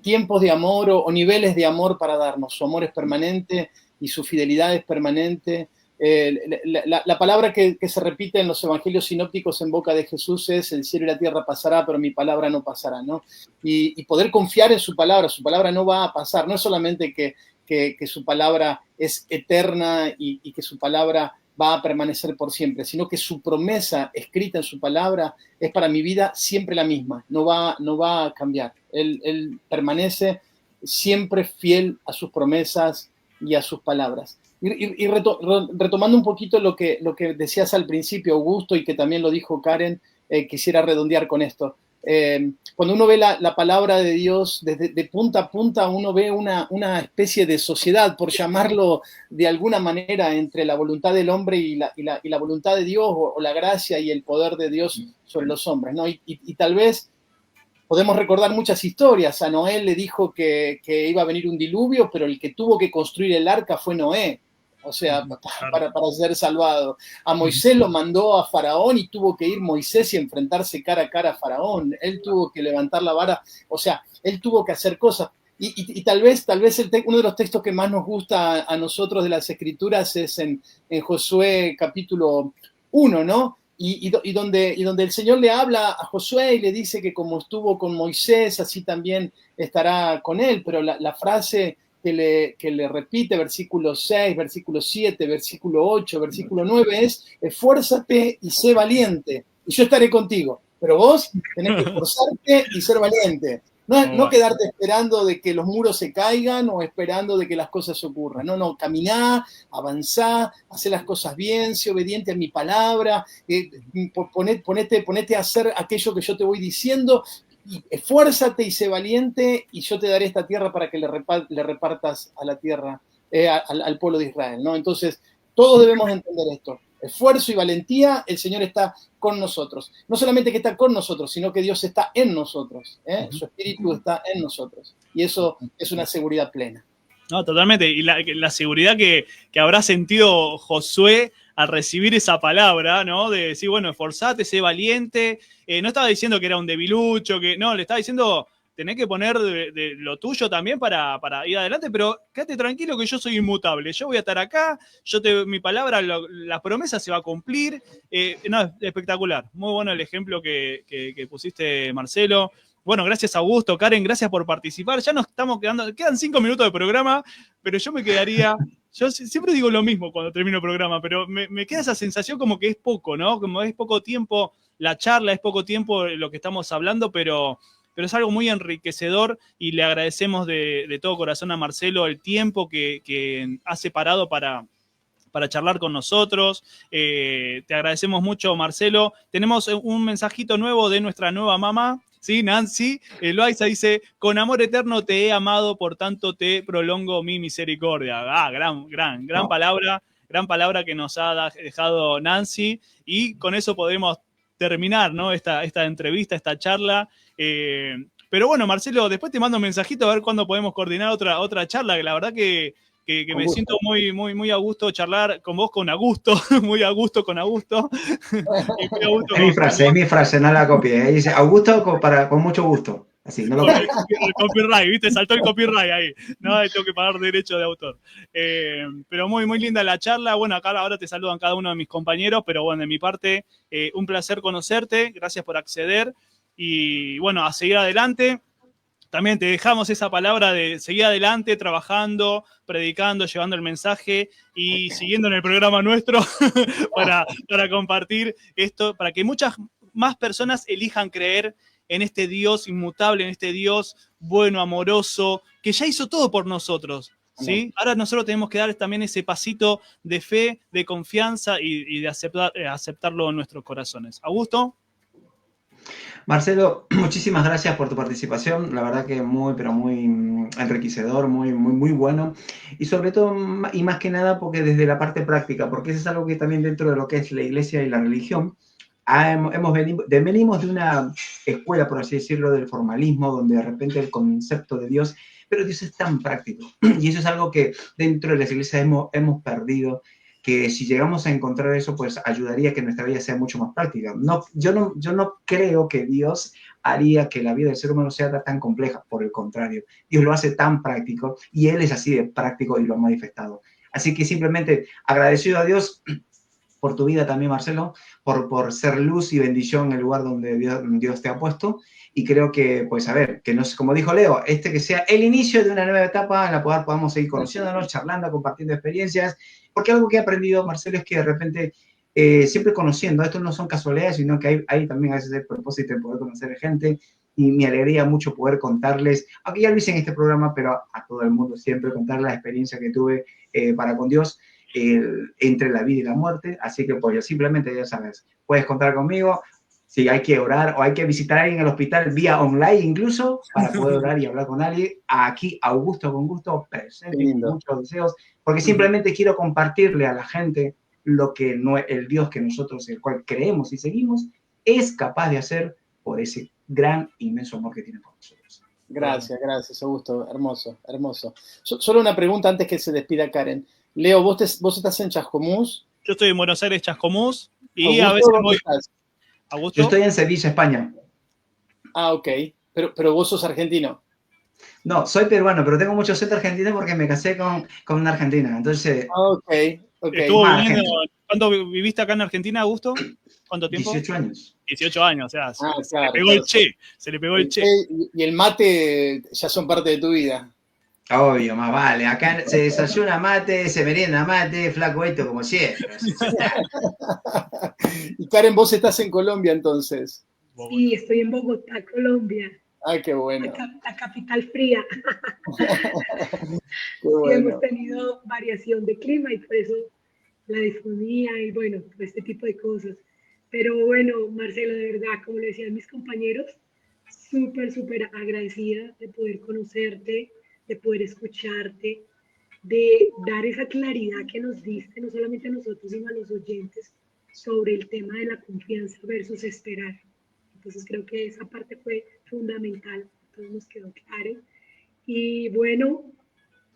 tiempos de amor o niveles de amor para darnos. Su amor es permanente y su fidelidad es permanente. La palabra que se repite en los evangelios sinópticos en boca de Jesús es: el cielo y la tierra pasará, pero mi palabra no pasará, ¿no? Y poder confiar en su palabra no va a pasar. No es solamente que su palabra es eterna y que su palabra va a permanecer por siempre, sino que su promesa escrita en su palabra es para mi vida siempre la misma, no va a cambiar. Él permanece siempre fiel a sus promesas y a sus palabras. Retomando un poquito lo que decías al principio, Augusto, y que también lo dijo Karen, quisiera redondear con esto. Cuando uno ve la palabra de Dios de punta a punta, uno ve una especie de sociedad, por llamarlo de alguna manera, entre la voluntad del hombre y la voluntad de Dios, o la gracia y el poder de Dios sobre los hombres, ¿no? Y tal vez podemos recordar muchas historias. A Noé le dijo que iba a venir un diluvio, pero el que tuvo que construir el arca fue Noé. O sea, para ser salvado. A Moisés lo mandó a Faraón y tuvo que ir Moisés y enfrentarse cara a cara a Faraón. Él tuvo que levantar la vara, o sea, él tuvo que hacer cosas. Y tal vez uno de los textos que más nos gusta a nosotros de las Escrituras es en Josué capítulo 1, ¿no? Y donde el Señor le habla a Josué y le dice que como estuvo con Moisés, así también estará con él. Pero la frase que le repite, versículo 6, versículo 7, versículo 8, versículo 9, es: esfuérzate y sé valiente, y yo estaré contigo. Pero vos tenés que esforzarte y ser valiente. No quedarte esperando de que los muros se caigan o esperando de que las cosas ocurran. No, caminá, avanzá, hacé las cosas bien, sé obediente a mi palabra, ponete a hacer aquello que yo te voy diciendo, y esfuérzate y sé valiente, y yo te daré esta tierra para que le repartas a la tierra, al pueblo de Israel, ¿no? Entonces, todos debemos entender esto. Esfuerzo y valentía, el Señor está con nosotros. No solamente que está con nosotros, sino que Dios está en nosotros, ¿eh? Su Espíritu está en nosotros. Y eso es una seguridad plena. No, totalmente. Y la seguridad que habrá sentido Josué al recibir esa palabra, ¿no? De decir, bueno, esforzate, sé valiente. No estaba diciendo que era un debilucho, no, le estaba diciendo: tenés que poner de lo tuyo también para ir adelante, pero quédate tranquilo que yo soy inmutable. Yo voy a estar acá, mi palabra, la promesa se va a cumplir. No, espectacular. Muy bueno el ejemplo que pusiste, Marcelo. Bueno, gracias Augusto, Karen, gracias por participar. Ya nos estamos quedan 5 minutos de programa, pero yo me quedaría... Yo siempre digo lo mismo cuando termino el programa, pero me queda esa sensación como que es poco, ¿no? Como es poco tiempo la charla, es poco tiempo lo que estamos hablando, pero es algo muy enriquecedor, y le agradecemos de todo corazón a Marcelo el tiempo que ha separado para charlar con nosotros. Te agradecemos mucho, Marcelo. Tenemos un mensajito nuevo de nuestra nueva mamá, ¿sí? Nancy Loaiza dice: con amor eterno te he amado, por tanto te prolongo mi misericordia. Gran palabra que nos ha dejado Nancy, y con eso podemos terminar, ¿no? esta entrevista, esta charla. Pero bueno, Marcelo, después te mando un mensajito a ver cuándo podemos coordinar otra charla, que la verdad que me siento muy a gusto charlar con vos, con Augusto, muy a gusto con Augusto. Es mi frase, no la copié. Dice Augusto con mucho gusto. Así, no lo copié. El copyright, ¿viste? Saltó el copyright ahí. No, tengo que pagar derecho de autor. Pero muy linda la charla. Bueno, acá ahora te saludan cada uno de mis compañeros, pero bueno, de mi parte, un placer conocerte. Gracias por acceder. Y bueno, a seguir adelante. También te dejamos esa palabra de seguir adelante, trabajando, predicando, llevando el mensaje y siguiendo en el programa nuestro para compartir esto, para que muchas más personas elijan creer en este Dios inmutable, en este Dios bueno, amoroso, que ya hizo todo por nosotros, ¿sí? Ahora nosotros tenemos que dar también ese pasito de fe, de confianza y de aceptarlo en nuestros corazones. ¿Augusto? Marcelo, muchísimas gracias por tu participación. La verdad que pero muy enriquecedor, muy bueno. Y sobre todo, y más que nada, porque desde la parte práctica, porque eso es algo que también dentro de lo que es la iglesia y la religión, venimos de una escuela, por así decirlo, del formalismo, donde de repente el concepto de Dios, pero Dios es tan práctico. Y eso es algo que dentro de las iglesias hemos perdido, que si llegamos a encontrar eso, pues ayudaría a que nuestra vida sea mucho más práctica. Yo no creo que Dios haría que la vida del ser humano sea tan compleja, por el contrario, Dios lo hace tan práctico, y Él es así de práctico y lo ha manifestado. Así que simplemente agradecido a Dios por tu vida también, Marcelo, por ser luz y bendición en el lugar donde Dios te ha puesto. Y creo que, pues, a ver, que como dijo Leo, que sea el inicio de una nueva etapa en la cual podamos seguir conociéndonos, charlando, compartiendo experiencias. Porque algo que he aprendido, Marcelo, es que de repente, siempre conociendo, esto no son casualidades, sino que hay también a veces el propósito de poder conocer gente y me alegraría mucho poder contarles, aunque ya lo hice en este programa, pero a todo el mundo siempre contar la experiencia que tuve para con Dios entre la vida y la muerte. Así que pues simplemente ya sabes, puedes contar conmigo. Si hay que orar o hay que visitar a alguien en el hospital vía online incluso para poder orar y hablar con alguien, aquí Augusto con gusto presente con muchos deseos, porque simplemente quiero compartirle a la gente lo que no, el Dios que nosotros, el cual creemos y seguimos, es capaz de hacer por ese gran, inmenso amor que tiene por nosotros. Gracias, Augusto. Hermoso, hermoso. Solo una pregunta antes que se despida Karen. Leo, ¿vos estás en Chascomús? Yo estoy en Buenos Aires, Chascomús, y Augusto, a veces voy... ¿estás? ¿Augusto? Yo estoy en Sevilla, España. Ah, ok. Pero vos sos argentino. No, soy peruano, pero tengo mucho acento argentino porque me casé con una argentina. Entonces, Ok. ¿Cuándo viviste acá en Argentina, Augusto? ¿Cuánto tiempo? 18 años. 18 años, o sea, Claro, se le pegó el che, se le pegó el che. Y el mate ya son parte de tu vida. Obvio, más vale. Acá se desayuna mate, se merienda mate, flaco esto como siempre. Y Karen, vos estás en Colombia entonces. Sí, estoy en Bogotá, Colombia. Ay, qué bueno. La capital fría. Qué bueno. Y hemos tenido variación de clima y por eso la disfonía y bueno, este tipo de cosas. Pero bueno, Marcelo, de verdad, como le decían mis compañeros, súper agradecida de poder conocerte, de poder escucharte, de dar esa claridad que nos diste, no solamente a nosotros, sino a los oyentes, sobre el tema de la confianza versus esperar. Entonces creo que esa parte fue fundamental, entonces nos quedó claro. Y bueno,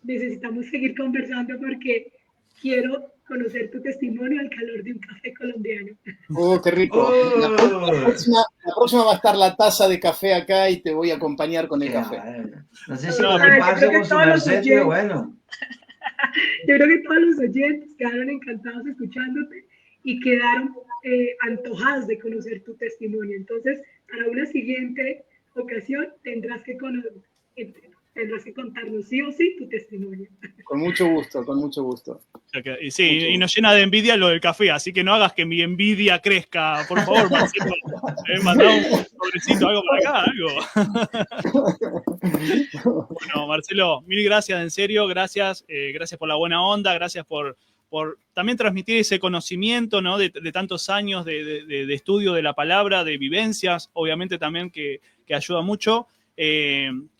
necesitamos seguir conversando porque quiero conocer tu testimonio al calor de un café colombiano. ¡Oh, qué rico! La próxima va a estar la taza de café acá y te voy a acompañar con el café. No sé si con el paso con su merced, pero bueno. Yo creo que todos los oyentes quedaron encantados escuchándote y quedaron antojados de conocer tu testimonio. Entonces, para una siguiente ocasión tendrás que contarnos sí o sí tu testimonio. Con mucho gusto, con mucho gusto. Y sí, y nos llena de envidia lo del café, así que no hagas que mi envidia crezca, por favor, Marcelo. Mandá un sobrecito, algo para acá, algo. Bueno, Marcelo, mil gracias, en serio, gracias por la buena onda, gracias por también transmitir ese conocimiento, ¿no? de tantos años de estudio de la palabra, de vivencias, obviamente también que ayuda mucho.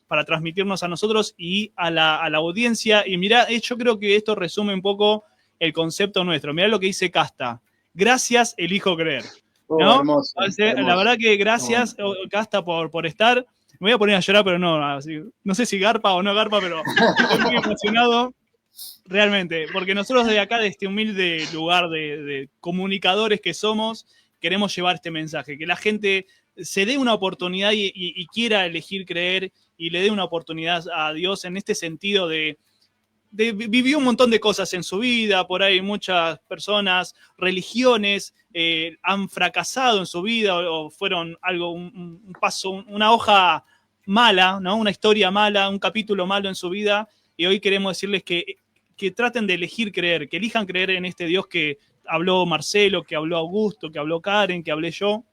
Para transmitirnos a nosotros y a la audiencia. Y mirá, yo creo que esto resume un poco el concepto nuestro. Mirá lo que dice Casta. Gracias, elijo creer. ¿No? Hermoso, la verdad que gracias, Casta, por estar. Me voy a poner a llorar, pero no sé si garpa o no garpa, pero estoy muy emocionado. Realmente, porque nosotros desde acá, de este humilde lugar de comunicadores que somos, queremos llevar este mensaje, que la gente se dé una oportunidad y quiera elegir creer y le dé una oportunidad a Dios en este sentido de vivió un montón de cosas en su vida, por ahí muchas personas, religiones han fracasado en su vida o fueron un paso, una hoja mala, ¿no? Una historia mala, un capítulo malo en su vida, y hoy queremos decirles que traten de elegir creer, que elijan creer en este Dios que habló Marcelo, que habló Augusto, que habló Karen, que hablé yo,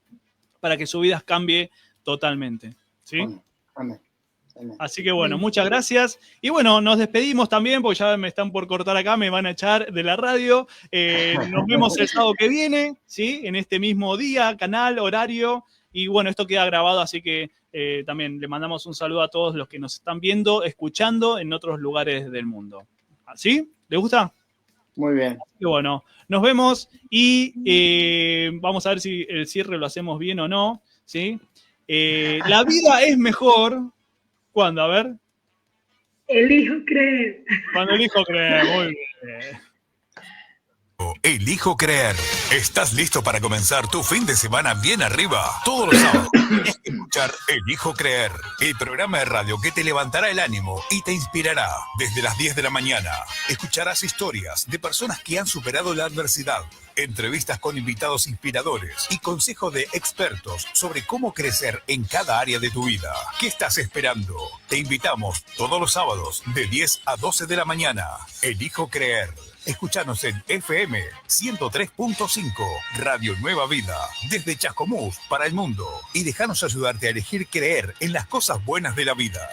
para que su vida cambie totalmente. ¿Sí? Amén. Así que bueno, muchas gracias. Y bueno, nos despedimos también, porque ya me están por cortar acá, me van a echar de la radio. Nos vemos el sábado que viene, ¿sí? En este mismo día, canal, horario. Y bueno, esto queda grabado, así que también le mandamos un saludo a todos los que nos están viendo, escuchando en otros lugares del mundo. ¿Sí? ¿Les gusta? Muy bien. Y bueno, nos vemos y vamos a ver si el cierre lo hacemos bien o no, ¿sí? La vida es mejor. ¿Cuándo? A ver. Elijo creer. Cuando elijo creer, muy bien. Elijo creer. ¿Estás listo para comenzar tu fin de semana bien arriba? Todos los sábados tienes que escuchar Elijo creer, el programa de radio que te levantará el ánimo y te inspirará. Desde las 10 de la mañana escucharás historias de personas que han superado la adversidad, entrevistas con invitados inspiradores y consejos de expertos sobre cómo crecer en cada área de tu vida. ¿Qué estás esperando? Te invitamos todos los sábados de 10 a 12 de la mañana. Elijo creer. Escuchanos en FM 103.5, Radio Nueva Vida, desde Chascomús para el mundo. Y déjanos ayudarte a elegir creer en las cosas buenas de la vida.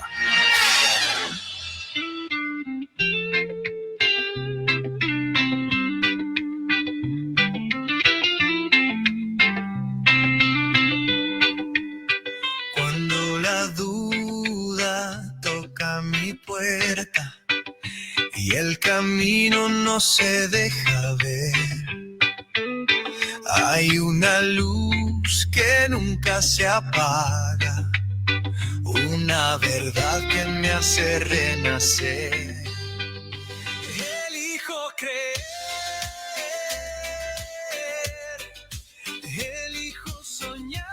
Cuando la duda toca mi puerta y el camino no se deja ver, hay una luz que nunca se apaga, una verdad que me hace renacer. Elijo creer, elijo soñar,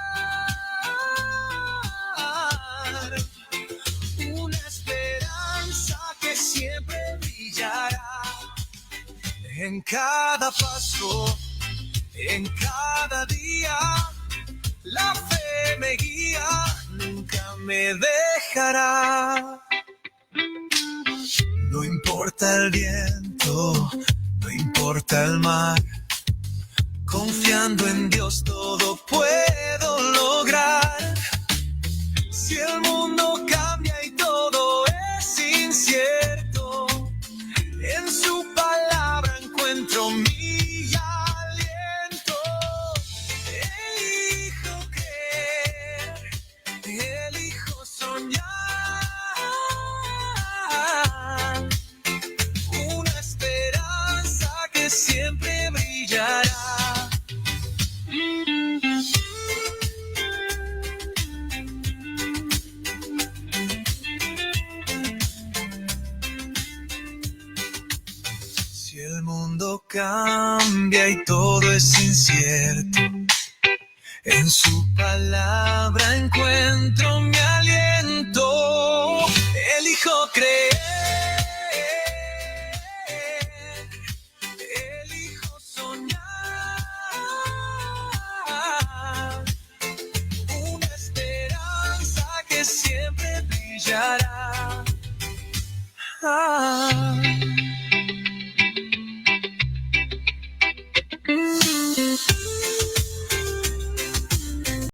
una esperanza que siempre brillará en cada paso, en cada día. La fe me guía, nunca me dejará. No importa el viento, no importa el mar, confiando en Dios todo puedo lograr. Si el mundo cambia y todo es incierto, en su palabra encuentro mi aliento. Elijo creer, elijo soñar, una esperanza que siempre brillará. Si el mundo cambia y todo es incierto, en su palabra encuentro mi aliento. Elijo creer, elijo soñar, una esperanza que siempre brillará.